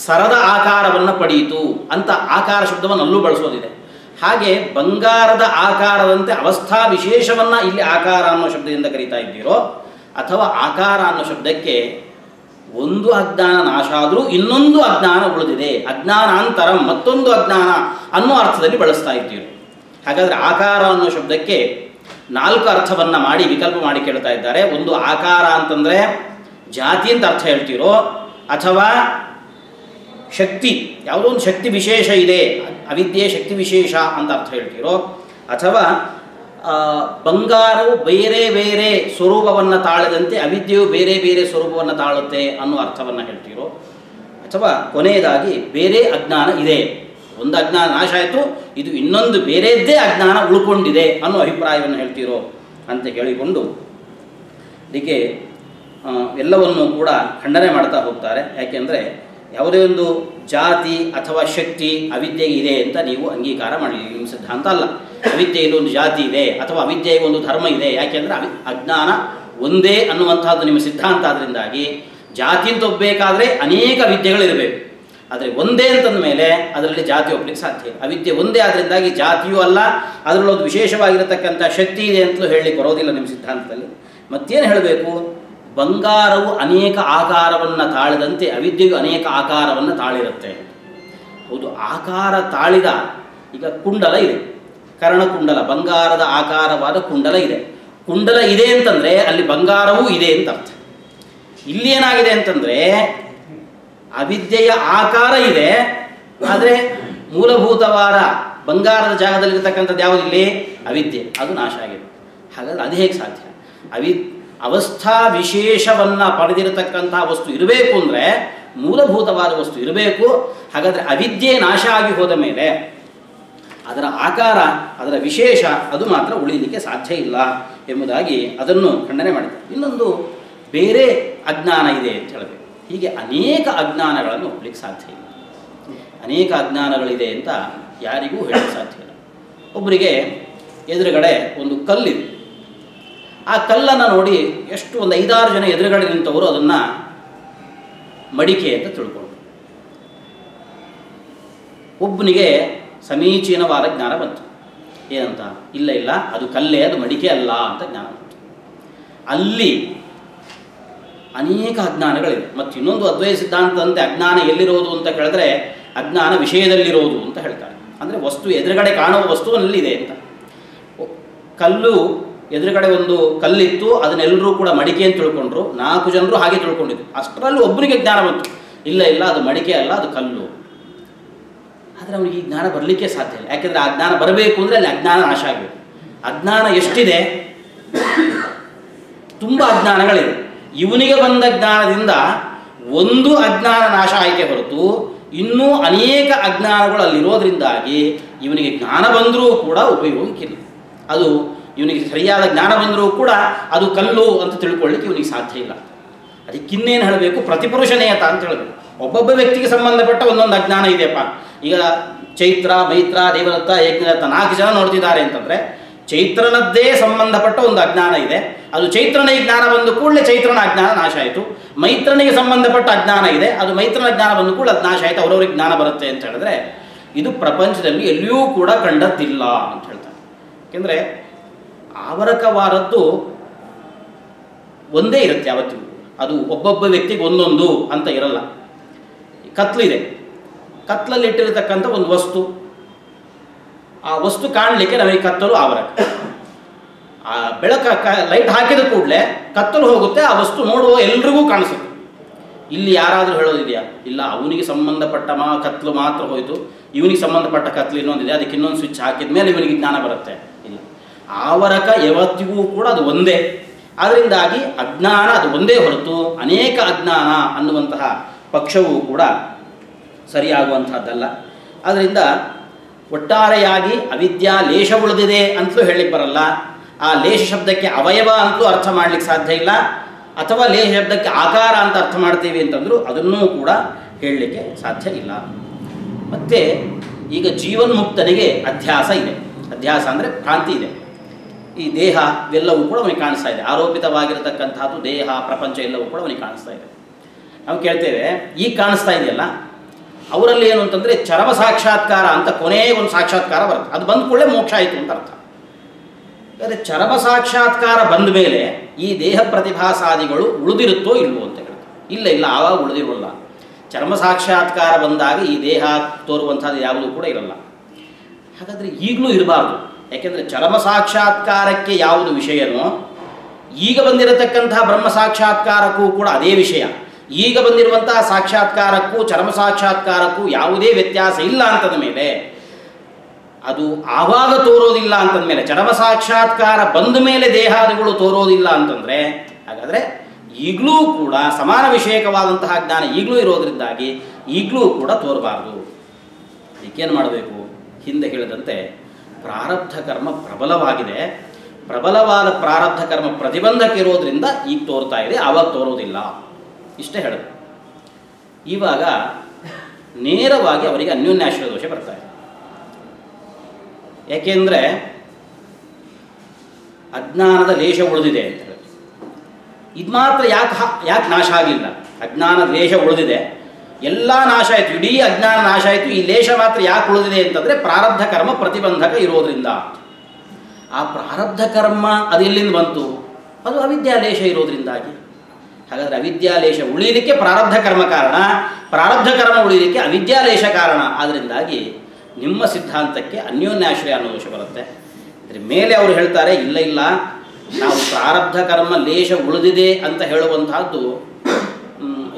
ಸರದ ಆಕಾರವನ್ನು ಪಡೆಯಿತು ಅಂತ ಆಕಾರ ಶಬ್ದವನ್ನು ಅಲ್ಲೂ ಬಳಸೋದಿದೆ. ಹಾಗೆ ಬಂಗಾರದ ಆಕಾರದಂತೆ ಅವಸ್ಥಾ ವಿಶೇಷವನ್ನು ಇಲ್ಲಿ ಆಕಾರ ಅನ್ನೋ ಶಬ್ದದಿಂದ ಕರೀತಾ ಇದ್ದೀರೋ, ಅಥವಾ ಆಕಾರ ಅನ್ನೋ ಶಬ್ದಕ್ಕೆ ಒಂದು ಅಜ್ಞಾನ ನಾಶ ಆದರೂ ಇನ್ನೊಂದು ಅಜ್ಞಾನ ಉಳಿದಿದೆ, ಅಜ್ಞಾನಾಂತರಂ ಮತ್ತೊಂದು ಅಜ್ಞಾನ ಅನ್ನೋ ಅರ್ಥದಲ್ಲಿ ಬಳಸ್ತಾ ಇದ್ದೀರೋ. ಹಾಗಾದರೆ ಆಕಾರ ಅನ್ನೋ ಶಬ್ದಕ್ಕೆ 4 ಅರ್ಥವನ್ನು ಮಾಡಿ ವಿಕಲ್ಪ ಮಾಡಿ ಕೇಳ್ತಾ ಇದ್ದಾರೆ. ಒಂದು ಆಕಾರ ಅಂತಂದರೆ ಜಾತಿ ಅಂತ ಅರ್ಥ ಹೇಳ್ತೀರೋ, ಅಥವಾ ಶಕ್ತಿ ಯಾವುದೋ ಒಂದು ಶಕ್ತಿ ವಿಶೇಷ ಇದೆ, ಅವಿದ್ಯೆ ಶಕ್ತಿ ವಿಶೇಷ ಅಂತ ಅರ್ಥ ಹೇಳ್ತೀರೋ, ಅಥವಾ ಬಂಗಾರವು ಬೇರೆ ಬೇರೆ ಸ್ವರೂಪವನ್ನು ತಾಳದಂತೆ ಅವಿದ್ಯೆಯು ಬೇರೆ ಬೇರೆ ಸ್ವರೂಪವನ್ನು ತಾಳುತ್ತೆ ಅನ್ನೋ ಅರ್ಥವನ್ನು ಹೇಳ್ತೀರೋ, ಅಥವಾ ಕೊನೆಯದಾಗಿ ಬೇರೆ ಅಜ್ಞಾನ ಇದೆ, ಒಂದು ಅಜ್ಞಾನ ನಾಶ ಆಯಿತು, ಇದು ಇನ್ನೊಂದು ಬೇರೆದ್ದೇ ಅಜ್ಞಾನ ಉಳ್ಕೊಂಡಿದೆ ಅನ್ನೋ ಅಭಿಪ್ರಾಯವನ್ನು ಹೇಳ್ತೀರೋ ಅಂತ ಹೇಳಿಕೊಂಡು ಇದಕ್ಕೆ ಎಲ್ಲವನ್ನೂ ಕೂಡ ಖಂಡನೆ ಮಾಡ್ತಾ ಹೋಗ್ತಾರೆ. ಯಾಕೆಂದರೆ ಯಾವುದೇ ಒಂದು ಜಾತಿ ಅಥವಾ ಶಕ್ತಿ ಅವಿದ್ಯೆಗೆ ಇದೆ ಅಂತ ನೀವು ಅಂಗೀಕಾರ ಮಾಡಲಿ, ನಿಮ್ಮ ಸಿದ್ಧಾಂತ ಅಲ್ಲ. ಅವಿದ್ಯೆಯಲ್ಲಿ ಒಂದು ಜಾತಿ ಇದೆ ಅಥವಾ ಅವಿದ್ಯೆಗೆ ಒಂದು ಧರ್ಮ ಇದೆ, ಯಾಕೆಂದರೆ ಅಜ್ಞಾನ ಒಂದೇ ಅನ್ನುವಂಥದ್ದು ನಿಮ್ಮ ಸಿದ್ಧಾಂತ. ಅದರಿಂದಾಗಿ ಜಾತಿ ಅಂತ ಒಪ್ಪಬೇಕಾದ್ರೆ ಅನೇಕ ವಿದ್ಯೆಗಳಿರಬೇಕು, ಆದರೆ ಒಂದೇ ಅಂತಂದ ಮೇಲೆ ಅದರಲ್ಲಿ ಜಾತಿ ಒಪ್ಪಲಿಕ್ಕೆ ಸಾಧ್ಯ ಇಲ್ಲ. ಅವಿದ್ಯೆ ಒಂದೇ ಆದ್ದರಿಂದಾಗಿ ಜಾತಿಯೂ ಅಲ್ಲ, ಅದರಲ್ಲೊಂದು ವಿಶೇಷವಾಗಿರತಕ್ಕಂಥ ಶಕ್ತಿ ಇದೆ ಅಂತಲೂ ಹೇಳಲಿಕ್ಕೆ ಬರೋದಿಲ್ಲ ನಿಮ್ಮ ಸಿದ್ಧಾಂತದಲ್ಲಿ. ಮತ್ತೇನು ಹೇಳಬೇಕು? ಬಂಗಾರವು ಅನೇಕ ಆಕಾರವನ್ನು ತಾಳಿದಂತೆ ಅವಿದ್ಯೆಯು ಅನೇಕ ಆಕಾರವನ್ನು ತಾಳಿರುತ್ತೆ. ಹೌದು, ಆಕಾರ ತಾಳಿದ ಈಗ ಕುಂಡಲ ಇದೆ, ಕರ್ಣಕುಂಡಲ, ಬಂಗಾರದ ಆಕಾರವಾದ ಕುಂಡಲ ಇದೆ. ಕುಂಡಲ ಇದೆ ಅಂತಂದರೆ ಅಲ್ಲಿ ಬಂಗಾರವೂ ಇದೆ ಅಂತ ಅರ್ಥ. ಇಲ್ಲಿ ಏನಾಗಿದೆ ಅಂತಂದರೆ ಅವಿದ್ಯೆಯ ಆಕಾರ ಇದೆ, ಆದರೆ ಮೂಲಭೂತವಾದ ಬಂಗಾರದ ಜಾಗದಲ್ಲಿರ್ತಕ್ಕಂಥದ್ದು ಯಾವುದಿಲ್ಲಿ? ಅವಿದ್ಯೆ, ಅದು ನಾಶ ಆಗಿದೆ. ಹಾಗಾದರೆ ಅದು ಹೇಗೆ ಸಾಧ್ಯ? ಅವಸ್ಥಾ ವಿಶೇಷವನ್ನು ಪಡೆದಿರತಕ್ಕಂತಹ ವಸ್ತು ಇರಬೇಕು ಅಂದರೆ ಮೂಲಭೂತವಾದ ವಸ್ತು ಇರಬೇಕು. ಹಾಗಾದರೆ ಅವಿದ್ಯೆ ನಾಶ ಆಗಿ ಹೋದ ಮೇಲೆ ಅದರ ಆಕಾರ, ಅದರ ವಿಶೇಷ ಅದು ಮಾತ್ರ ಉಳಿಯಲಿಕ್ಕೆ ಸಾಧ್ಯ ಇಲ್ಲ ಎಂಬುದಾಗಿ ಅದನ್ನು ಖಂಡನೆ ಮಾಡಿದ್ದಾರೆ. ಇನ್ನೊಂದು ಬೇರೆ ಅಜ್ಞಾನ ಇದೆ ಅಂತ ಹೇಳಬೇಕು. ಹೀಗೆ ಅನೇಕ ಅಜ್ಞಾನಗಳನ್ನು ಒಪ್ಪಲಿಕ್ಕೆ ಸಾಧ್ಯ ಇಲ್ಲ. ಅನೇಕ ಅಜ್ಞಾನಗಳಿದೆ ಅಂತ ಯಾರಿಗೂ ಹೇಳಲಿಕ್ಕೆ ಸಾಧ್ಯ ಇಲ್ಲ. ಒಬ್ಬರಿಗೆ ಎದುರುಗಡೆ ಒಂದು ಕಲ್ಲಿದೆ, ಆ ಕಲ್ಲನ್ನು ನೋಡಿ ಎಷ್ಟು ಒಂದು 5-6 ಜನ ಎದುರುಗಡೆ ನಿಂತವರು ಅದನ್ನು ಮಡಿಕೆ ಅಂತ ತಿಳ್ಕೊಂಡು, ಒಬ್ಬನಿಗೆ ಸಮೀಚೀನವಾದ ಜ್ಞಾನ ಬಂತು. ಏನಂತ? ಇಲ್ಲ ಇಲ್ಲ, ಅದು ಕಲ್ಲೇ, ಅದು ಮಡಿಕೆ ಅಲ್ಲ ಅಂತ ಜ್ಞಾನ ಬಂತು. ಅಲ್ಲಿ ಅನೇಕ ಅಜ್ಞಾನಗಳಿವೆ. ಮತ್ತು ಇನ್ನೊಂದು ಅದ್ವೈತ ಸಿದ್ಧಾಂತದಂತೆ ಅಜ್ಞಾನ ಎಲ್ಲಿರೋದು ಅಂತ ಕೇಳಿದ್ರೆ ಅಜ್ಞಾನ ವಿಷಯದಲ್ಲಿರೋದು ಅಂತ ಹೇಳ್ತಾರೆ. ಅಂದರೆ ವಸ್ತು ಎದುರುಗಡೆ ಕಾಣುವ ವಸ್ತುವಲ್ಲಿದೆ ಅಂತ. ಕಲ್ಲು ಎದುರುಗಡೆ ಒಂದು ಕಲ್ಲಿತ್ತು, ಅದನ್ನೆಲ್ಲರೂ ಕೂಡ ಮಡಿಕೆ ಅಂತ ತಿಳ್ಕೊಂಡ್ರು. 4 ಜನರು ಹಾಗೆ ತಿಳ್ಕೊಂಡಿದ್ರು. ಅಷ್ಟರಲ್ಲಿ ಒಬ್ಬನಿಗೆ ಜ್ಞಾನ ಬಂತು, ಇಲ್ಲ ಇಲ್ಲ ಅದು ಮಡಿಕೆ ಅಲ್ಲ, ಅದು ಕಲ್ಲು. ಆದರೆ ಅವನಿಗೆ ಈ ಜ್ಞಾನ ಬರಲಿಕ್ಕೆ ಸಾಧ್ಯ ಇಲ್ಲ. ಯಾಕೆಂದರೆ ಆ ಜ್ಞಾನ ಬರಬೇಕು ಅಂದರೆ ಅಲ್ಲಿ ಅಜ್ಞಾನ ನಾಶ ಆಗಬೇಕು. ಅಜ್ಞಾನ ಎಷ್ಟಿದೆ? ತುಂಬ ಅಜ್ಞಾನಗಳಿದೆ. ಇವನಿಗೆ ಬಂದ ಜ್ಞಾನದಿಂದ ಒಂದು ಅಜ್ಞಾನ ನಾಶ ಆಯ್ಕೆ ಹೊರತು ಇನ್ನೂ ಅನೇಕ ಅಜ್ಞಾನಗಳು ಅಲ್ಲಿರೋದ್ರಿಂದಾಗಿ ಇವನಿಗೆ ಜ್ಞಾನ ಬಂದರೂ ಕೂಡ ಉಪಯೋಗಕ್ಕಿಲ್ಲ. ಅದು ಇವನಿಗೆ ಸರಿಯಾದ ಜ್ಞಾನ ಬಂದರೂ ಕೂಡ ಅದು ಕಲ್ಲು ಅಂತ ತಿಳ್ಕೊಳ್ಳಿಕ್ಕೆ ಇವನಿಗೆ ಸಾಧ್ಯ ಇಲ್ಲ. ಅದಕ್ಕಿನ್ನೇನು ಹೇಳಬೇಕು? ಪ್ರತಿಪುರುಷನೇಯತ ಅಂತ ಹೇಳಬೇಕು. ಒಬ್ಬೊಬ್ಬ ವ್ಯಕ್ತಿಗೆ ಸಂಬಂಧಪಟ್ಟ ಒಂದೊಂದು ಅಜ್ಞಾನ ಇದೆಯಪ್ಪ. ಈಗ ಚೈತ್ರ, ಮೈತ್ರ, ದೇವದತ್ತ, ಯಜ್ಞದತ್ತ 4 ಜನ ನೋಡ್ತಿದ್ದಾರೆ ಅಂತಂದರೆ ಚೈತ್ರನದ್ದೇ ಸಂಬಂಧಪಟ್ಟ ಒಂದು ಅಜ್ಞಾನ ಇದೆ. ಅದು ಚೈತ್ರನಿಗೆ ಜ್ಞಾನ ಬಂದು ಕೂಡಲೇ ಚೈತ್ರನ ಅಜ್ಞಾನ ನಾಶ ಆಯಿತು. ಮೈತ್ರನಿಗೆ ಸಂಬಂಧಪಟ್ಟ ಅಜ್ಞಾನ ಇದೆ, ಅದು ಮೈತ್ರನ ಜ್ಞಾನ ಬಂದು ಕೂಡ ಅದು ನಾಶ ಆಯಿತು, ಅವರವ್ರಿಗೆ ಜ್ಞಾನ ಬರುತ್ತೆ ಅಂತ ಹೇಳಿದ್ರೆ ಇದು ಪ್ರಪಂಚದಲ್ಲಿ ಎಲ್ಲಿಯೂ ಕೂಡ ಕಂಡದ್ದಿಲ್ಲ ಅಂತ ಹೇಳ್ತಾರೆ. ಏಕೆಂದರೆ ಆವರಕವಾದದ್ದು ಒಂದೇ ಇರುತ್ತೆ ಯಾವತ್ತಿಗೂ. ಅದು ಒಬ್ಬೊಬ್ಬ ವ್ಯಕ್ತಿಗೆ ಒಂದೊಂದು ಅಂತ ಇರಲ್ಲ. ಕತ್ಲಿದೆ, ಕತ್ಲಲ್ಲಿ ಇಟ್ಟಿರತಕ್ಕಂಥ ಒಂದು ವಸ್ತು, ಆ ವಸ್ತು ಕಾಣಲಿಕ್ಕೆ ನಮಗೆ ಕತ್ತಲು ಆವರಣ. ಆ ಲೈಟ್ ಹಾಕಿದ ಕೂಡಲೇ ಕತ್ತಲು ಹೋಗುತ್ತೆ, ಆ ವಸ್ತು ನೋಡುವ ಎಲ್ರಿಗೂ ಕಾಣಿಸುತ್ತೆ. ಇಲ್ಲಿ ಯಾರಾದರೂ ಹೇಳೋದಿದೆಯಾ? ಇಲ್ಲ, ಅವನಿಗೆ ಸಂಬಂಧಪಟ್ಟ ಕತ್ಲು ಮಾತ್ರ ಹೋಯಿತು, ಇವನಿಗೆ ಸಂಬಂಧಪಟ್ಟ ಕತ್ಲು ಇನ್ನೊಂದಿದೆ, ಅದಕ್ಕೆ ಇನ್ನೊಂದು ಸ್ವಿಚ್ ಹಾಕಿದ ಮೇಲೆ ಇವನಿಗೆ ಜ್ಞಾನ ಬರುತ್ತೆ. ಇಲ್ಲ, ಆವರಕ ಯಾವತ್ತಿಗೂ ಕೂಡ ಅದು ಒಂದೇ. ಅದರಿಂದಾಗಿ ಅಜ್ಞಾನ ಅದು ಒಂದೇ ಹೊರತು ಅನೇಕ ಅಜ್ಞಾನ ಅನ್ನುವಂತಹ ಪಕ್ಷವೂ ಕೂಡ ಸರಿಯಾಗುವಂತಹದ್ದಲ್ಲ. ಆದ್ದರಿಂದ ಒಟ್ಟಾರೆಯಾಗಿ ಅವಿದ್ಯಾ ಲೇಷ ಉಳಿದಿದೆ ಅಂತಲೂ ಹೇಳಲಿಕ್ಕೆ ಬರಲ್ಲ. ಆ ಲೇಷ ಶಬ್ದಕ್ಕೆ ಅವಯವ ಅಂತಲೂ ಅರ್ಥ ಮಾಡಲಿಕ್ಕೆ ಸಾಧ್ಯ ಇಲ್ಲ, ಅಥವಾ ಲೇಷ ಶಬ್ದಕ್ಕೆ ಆಕಾರ ಅಂತ ಅರ್ಥ ಮಾಡ್ತೀವಿ ಅಂತಂದರೂ ಅದನ್ನೂ ಕೂಡ ಹೇಳಲಿಕ್ಕೆ ಸಾಧ್ಯ ಇಲ್ಲ. ಮತ್ತು ಈಗ ಜೀವನ್ಮುಕ್ತನಿಗೆ ಅಧ್ಯಾಸ ಇದೆ. ಅಧ್ಯಾಸ ಅಂದರೆ ಭ್ರಾಂತಿ ಇದೆ. ಈ ದೇಹ ಇವೆಲ್ಲವೂ ಕೂಡ ಅವನಿಗೆ ಕಾಣಿಸ್ತಾ ಇದೆ, ಆರೋಪಿತವಾಗಿರತಕ್ಕಂಥದ್ದು ದೇಹ ಪ್ರಪಂಚ ಎಲ್ಲವೂ ಕೂಡ ಅವನಿಗೆ ಕಾಣಿಸ್ತಾ ಇದೆ. ನಾವು ಕೇಳ್ತೇವೆ, ಈಗ ಕಾಣಿಸ್ತಾ ಇದೆಯಲ್ಲ, ಅವರಲ್ಲಿ ಏನು ಅಂತಂದರೆ ಚರಮ ಸಾಕ್ಷಾತ್ಕಾರ ಅಂತ ಕೊನೆಯ ಒಂದು ಸಾಕ್ಷಾತ್ಕಾರ ಬರುತ್ತೆ. ಅದು ಬಂದ ಕೂಡಲೇ ಮೋಕ್ಷ ಆಯಿತು ಅಂತ ಅರ್ಥ. ಆದರೆ ಚರಮ ಸಾಕ್ಷಾತ್ಕಾರ ಬಂದ ಮೇಲೆ ಈ ದೇಹ ಪ್ರತಿಭಾಸಾದಿಗಳು ಉಳಿದಿರುತ್ತೋ ಇಲ್ವೋ ಅಂತ ಹೇಳ್ತಾರೆ. ಇಲ್ಲ ಇಲ್ಲ, ಆವಾಗ ಉಳಿದಿರೋಲ್ಲ. ಚರ್ಮ ಸಾಕ್ಷಾತ್ಕಾರ ಬಂದಾಗ ಈ ದೇಹ ತೋರುವಂಥದ್ದು ಯಾವುದೂ ಕೂಡ ಇರಲ್ಲ. ಹಾಗಾದರೆ ಈಗಲೂ ಇರಬಾರ್ದು. ಯಾಕೆಂದರೆ ಚರ್ಮ ಸಾಕ್ಷಾತ್ಕಾರಕ್ಕೆ ಯಾವುದು ವಿಷಯನೋ ಈಗ ಬಂದಿರತಕ್ಕಂತಹ ಬ್ರಹ್ಮ ಸಾಕ್ಷಾತ್ಕಾರಕ್ಕೂ ಕೂಡ ಅದೇ ವಿಷಯ. ಈಗ ಬಂದಿರುವಂತಹ ಸಾಕ್ಷಾತ್ಕಾರಕ್ಕೂ ಚರ್ಮ ಸಾಕ್ಷಾತ್ಕಾರಕ್ಕೂ ಯಾವುದೇ ವ್ಯತ್ಯಾಸ ಇಲ್ಲ ಅಂತಂದ ಮೇಲೆ ಅದು ಆವಾಗ ತೋರೋದಿಲ್ಲ ಅಂತಂದ ಮೇಲೆ, ಚರ್ಮ ಸಾಕ್ಷಾತ್ಕಾರ ಬಂದ ಮೇಲೆ ದೇಹಾದಿಗಳು ತೋರೋದಿಲ್ಲ ಅಂತಂದರೆ ಹಾಗಾದರೆ ಈಗಲೂ ಕೂಡ ಸಮಾನ ವಿಷಯಕವಾದಂತಹ ಜ್ಞಾನ ಈಗಲೂ ಇರೋದರಿಂದಾಗಿ ಈಗಲೂ ಕೂಡ ತೋರಬಾರ್ದು. ಇದಕ್ಕೇನು ಮಾಡಬೇಕು? ಹಿಂದೆ ಹೇಳಿದಂತೆ ಪ್ರಾರಬ್ಧ ಕರ್ಮ ಪ್ರಬಲವಾಗಿದೆ. ಪ್ರಬಲವಾದ ಪ್ರಾರಬ್ಧ ಕರ್ಮ ಪ್ರತಿಬಂಧಕ ಇರೋದ್ರಿಂದ ಈಗ ತೋರ್ತಾ ಇದೆ, ಆವಾಗ ತೋರೋದಿಲ್ಲ. ಇಷ್ಟೇ ಹೇಳೋದು. ಇವಾಗ ನೇರವಾಗಿ ಅವರಿಗೆ ಅನ್ಯೋನ್ಯಾಶ್ರಯ ದೋಷ ಬರ್ತಾ ಇದೆ. ಯಾಕೆಂದರೆ ಅಜ್ಞಾನದ ಲೇಷ ಉಳಿದಿದೆ ಅಂತ ಹೇಳಿ. ಇದು ಮಾತ್ರ ಯಾಕೆ ನಾಶ ಆಗಲಿಲ್ಲ? ಅಜ್ಞಾನದ ಲೇಷ ಉಳಿದಿದೆ, ಎಲ್ಲ ನಾಶ ಆಯಿತು, ಇಡೀ ಅಜ್ಞಾನ ನಾಶ ಆಯಿತು. ಈ ಲೇಷ ಮಾತ್ರ ಯಾಕೆ ಉಳಿದಿದೆ ಅಂತಂದರೆ ಪ್ರಾರಬ್ಧ ಕರ್ಮ ಪ್ರತಿಬಂಧಕ ಇರೋದ್ರಿಂದ. ಆ ಪ್ರಾರಬ್ಧ ಕರ್ಮ ಅದು ಎಲ್ಲಿಂದ ಬಂತು? ಅದು ಅವಿದ್ಯಾಲೇಷ ಇರೋದ್ರಿಂದಾಗಿ. ಹಾಗಾದರೆ ಅವಿದ್ಯಾಲೇಷ ಉಳಿಯಲಿಕ್ಕೆ ಪ್ರಾರಬ್ಧ ಕರ್ಮ ಕಾರಣ, ಪ್ರಾರಬ್ಧ ಕರ್ಮ ಉಳಿಯಲಿಕ್ಕೆ ಅವಿದ್ಯಾಲೇಷ ಕಾರಣ. ಆದ್ದರಿಂದಾಗಿ ನಿಮ್ಮ ಸಿದ್ಧಾಂತಕ್ಕೆ ಅನ್ಯೋನ್ಯಾಶ್ರಯ ಅನ್ನೋ ದೋಷ ಬರುತ್ತೆ. ಇದರ ಮೇಲೆ ಅವರು ಹೇಳ್ತಾರೆ, ಇಲ್ಲ ಇಲ್ಲ, ನಾವು ಪ್ರಾರಬ್ಧ ಕರ್ಮ ಲೇಷ ಉಳಿದಿದೆ ಅಂತ ಹೇಳುವಂತಹದ್ದು,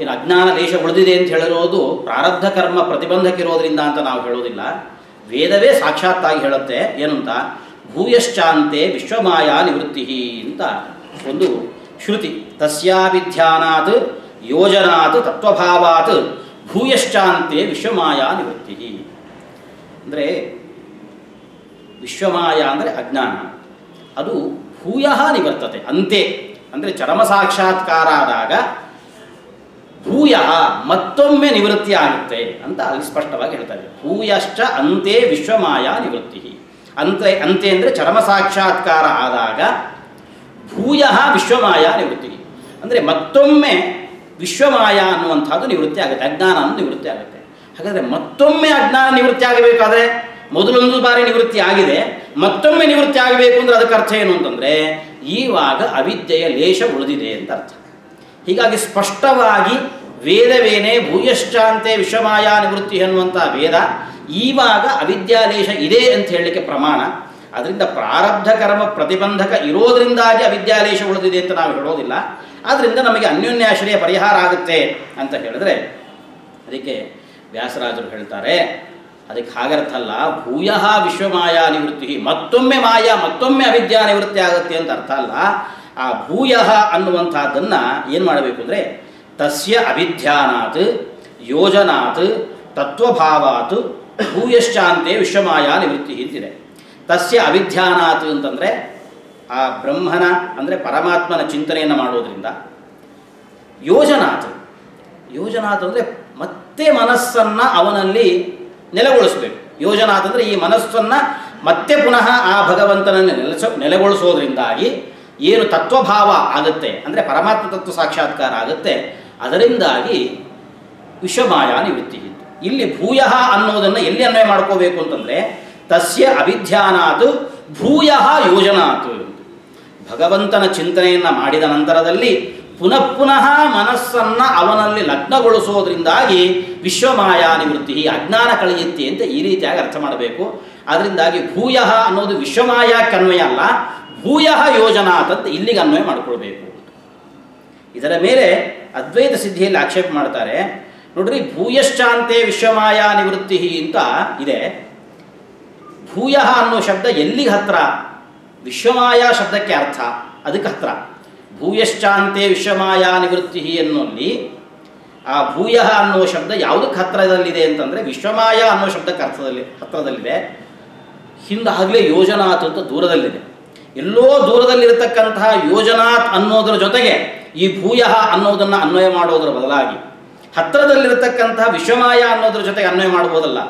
ಏನು ಅಜ್ಞಾನ ಲೇಷ ಉಳಿದಿದೆ ಅಂತ ಹೇಳಿರೋದು ಪ್ರಾರಬ್ಧ ಕರ್ಮ ಪ್ರತಿಬಂಧಕ ಇರೋದ್ರಿಂದ ಅಂತ ನಾವು ಹೇಳೋದಿಲ್ಲ. ವೇದವೇ ಸಾಕ್ಷಾತ್ತಾಗಿ ಹೇಳುತ್ತೆ. ಏನಂತ? ಭೂಯಶ್ಚಾಂತೆ ವಿಶ್ವಮಾಯಾ ನಿವೃತ್ತಿ ಅಂತ ಒಂದು ಶ್ರುತಿ. ತಸ್ಯಾಭಿಧ್ಯಾನಾತ್ ಯೋಜನಾತ್ ತತ್ವಭಾವಾತ್ ಭೂಯಶ್ಚಾಂತೆ ವಿಶ್ವಮಾಯಾ ನಿವೃತ್ತಿ. ಅಂದರೆ ವಿಶ್ವಮಾಯ ಅಂದರೆ ಅಜ್ಞಾನ, ಅದು ಭೂಯ ನಿವರ್ತತೆ. ಅಂತೆ ಅಂದರೆ ಚರಮ ಸಾಕ್ಷಾತ್ಕಾರ ಆದಾಗ ಭೂಯ ಮತ್ತೊಮ್ಮೆ ನಿವೃತ್ತಿ ಆಗುತ್ತೆ ಅಂತ ಅಲ್ಲಿ ಸ್ಪಷ್ಟವಾಗಿ ಹೇಳ್ತಾರೆ. ಭೂಯಶ್ಚ ಅಂತೆ ವಿಶ್ವಮಾಯಾ ನಿವೃತ್ತಿ. ಅಂತೆ ಅಂದರೆ ಚರಮ ಸಾಕ್ಷಾತ್ಕಾರ ಆದಾಗ ಭೂಯ ವಿಶ್ವಮಾಯಾ ನಿವೃತ್ತಿ ಅಂದರೆ ಮತ್ತೊಮ್ಮೆ ವಿಶ್ವಮಾಯ ಅನ್ನುವಂಥದ್ದು ನಿವೃತ್ತಿ ಆಗುತ್ತೆ, ಅಜ್ಞಾನ ಅನ್ನೋದು ನಿವೃತ್ತಿ ಆಗುತ್ತೆ. ಹಾಗಾದರೆ ಮತ್ತೊಮ್ಮೆ ಅಜ್ಞಾನ ನಿವೃತ್ತಿ ಆಗಬೇಕಾದ್ರೆ ಮೊದಲೊಂದು ಬಾರಿ ನಿವೃತ್ತಿ ಆಗಿದೆ, ಮತ್ತೊಮ್ಮೆ ನಿವೃತ್ತಿ ಆಗಬೇಕು ಅಂದರೆ ಅದಕ್ಕೆ ಅರ್ಥ ಏನು ಅಂತಂದರೆ ಈವಾಗ ಅವಿದ್ಯೆಯ ಲೇಷ ಉಳಿದಿದೆ ಅಂತ ಅರ್ಥ. ಹೀಗಾಗಿ ಸ್ಪಷ್ಟವಾಗಿ ವೇದವೇನೇ ಭೂಯಶ್ಚಾಂತೆ ವಿಶ್ವಮಾಯಾ ನಿವೃತ್ತಿ ಅನ್ನುವಂಥ ವೇದ ಈವಾಗ ಅವಿದ್ಯಾಲೇಷ ಇದೆ ಅಂತ ಹೇಳಲಿಕ್ಕೆ ಪ್ರಮಾಣ. ಅದರಿಂದ ಪ್ರಾರಬ್ಧ ಕರ್ಮ ಪ್ರತಿಬಂಧಕ ಇರೋದರಿಂದಾಗಿ ಅವಿದ್ಯಾಲೇಷ ಉಳಿದಿದೆ ಅಂತ ನಾವು ಹೇಳೋದಿಲ್ಲ. ಆದ್ದರಿಂದ ನಮಗೆ ಅನ್ಯೋನ್ಯಾಶ್ರಯ ಪರಿಹಾರ ಆಗುತ್ತೆ ಅಂತ ಹೇಳಿದ್ರೆ ಅದಕ್ಕೆ ವ್ಯಾಸರಾಜರು ಹೇಳ್ತಾರೆ, ಅದಕ್ಕೆ ಹಾಗರ್ಥ ಅಲ್ಲ. ಭೂಯ ವಿಶ್ವಮಾಯಾ ನಿವೃತ್ತಿ, ಮತ್ತೊಮ್ಮೆ ಮಾಯಾ ಮತ್ತೊಮ್ಮೆ ಅವಿದ್ಯಾ ನಿವೃತ್ತಿ ಆಗುತ್ತೆ ಅಂತ ಅರ್ಥ ಅಲ್ಲ. ಆ ಭೂಯ ಅನ್ನುವಂಥದ್ದನ್ನು ಏನು ಮಾಡಬೇಕು ಅಂದರೆ ತಸ್ಯ ಅವಿಧ್ಯಾನಾತ್ ಯೋಜನಾತ್ ತತ್ವಭಾವಾತ್ ಭೂಯಶ್ಚಾಂತೆ ವಿಶ್ವಮಾಯಾ ನಿವೃತ್ತಿ ಅಂತಿದೆ. ತಸ್ಯ ಅವಿಧ್ಯಾನಾತ್ ಅಂತಂದರೆ ಆ ಬ್ರಹ್ಮನ ಅಂದರೆ ಪರಮಾತ್ಮನ ಚಿಂತನೆಯನ್ನು ಮಾಡೋದರಿಂದ, ಯೋಜನಾತ್ ಅಂದರೆ ಮತ್ತೆ ಮನಸ್ಸನ್ನು ಅವನಲ್ಲಿ ನೆಲೆಗೊಳಿಸಬೇಕು. ಯೋಜನಾತ್ ಅಂದರೆ ಈ ಮನಸ್ಸನ್ನು ಮತ್ತೆ ಪುನಃ ಆ ಭಗವಂತನನ್ನು ನೆಲೆಗೊಳಿಸೋದ್ರಿಂದಾಗಿ ಏನು ತತ್ವಭಾವ ಆಗುತ್ತೆ ಅಂದರೆ ಪರಮಾತ್ಮ ತತ್ವ ಸಾಕ್ಷಾತ್ಕಾರ ಆಗುತ್ತೆ. ಅದರಿಂದಾಗಿ ವಿಶ್ವಮಾಯಾ ನಿವೃತ್ತಿ. ಇಲ್ಲಿ ಭೂಯ ಅನ್ನೋದನ್ನು ಎಲ್ಲಿ ಅನ್ವಯ ಮಾಡ್ಕೋಬೇಕು ಅಂತಂದರೆ ತಸ್ಯ ಅವಿಧ್ಯಾನಾತ್ ಭೂಯ ಯೋಜನಾತ್. ಭಗವಂತನ ಚಿಂತನೆಯನ್ನು ಮಾಡಿದ ನಂತರದಲ್ಲಿ ಪುನಃ ಪುನಃ ಮನಸ್ಸನ್ನು ಅವನಲ್ಲಿ ಲಗ್ನಗೊಳಿಸೋದ್ರಿಂದಾಗಿ ವಿಶ್ವಮಾಯಾ ನಿವೃತ್ತಿ, ಅಜ್ಞಾನ ಕಳೆಯುತ್ತೆ ಅಂತ ಈ ರೀತಿಯಾಗಿ ಅರ್ಥ ಮಾಡಬೇಕು. ಅದರಿಂದಾಗಿ ಭೂಯ ಅನ್ನೋದು ವಿಶ್ವಮಾಯಕ್ಕೆ ಅನ್ವಯ ಅಲ್ಲ, ಭೂಯ ಯೋಜನಾತ್ ಅಂತ ಇಲ್ಲಿಗೆ ಅನ್ವಯ ಮಾಡಿಕೊಳ್ಬೇಕು. ಇದರ ಮೇಲೆ ಅದ್ವೈತ ಸಿದ್ಧಿಯಲ್ಲಿ ಆಕ್ಷೇಪ ಮಾಡ್ತಾರೆ. ನೋಡ್ರಿ, ಭೂಯಶ್ಚಾಂತೆ ವಿಶ್ವಮಾಯಾ ನಿವೃತ್ತಿ ಅಂತ ಇದೆ. ಭೂಯ ಅನ್ನೋ ಶಬ್ದ ಎಲ್ಲಿಗೆ ಹತ್ರ? ವಿಶ್ವಮಾಯಾ ಶಬ್ದಕ್ಕೆ ಅರ್ಥ ಅದಕ್ಕೆ ಹತ್ರ. ಭೂಯಶ್ಚಾಂತೆ ವಿಶ್ವಮಾಯಾ ನಿವೃತ್ತಿ ಅನ್ನೋಲ್ಲಿ ಆ ಭೂಯ ಅನ್ನೋ ಶಬ್ದ ಯಾವುದಕ್ಕೆ ಹತ್ತಿರದಲ್ಲಿದೆ ಅಂತಂದರೆ ವಿಶ್ವಮಾಯಾ ಅನ್ನೋ ಶಬ್ದಕ್ಕೆ ಹತ್ತಿರದಲ್ಲಿದೆ. ಹಿಂದಾಗಲೇ ಯೋಜನಾತ್ ಅಂತ ದೂರದಲ್ಲಿದೆ. ಎಲ್ಲೋ ದೂರದಲ್ಲಿರತಕ್ಕಂತಹ ಯೋಜನಾತ್ ಅನ್ನೋದರ ಜೊತೆಗೆ ಈ ಭೂಯ ಅನ್ನೋದನ್ನು ಅನ್ವಯ ಮಾಡೋದರ ಬದಲಾಗಿ ಹತ್ತಿರದಲ್ಲಿರತಕ್ಕಂತಹ ವಿಶ್ವಮಾಯ ಅನ್ನೋದ್ರ ಜೊತೆಗೆ ಅನ್ವಯ ಮಾಡ್ಬೋದಲ್ಲ.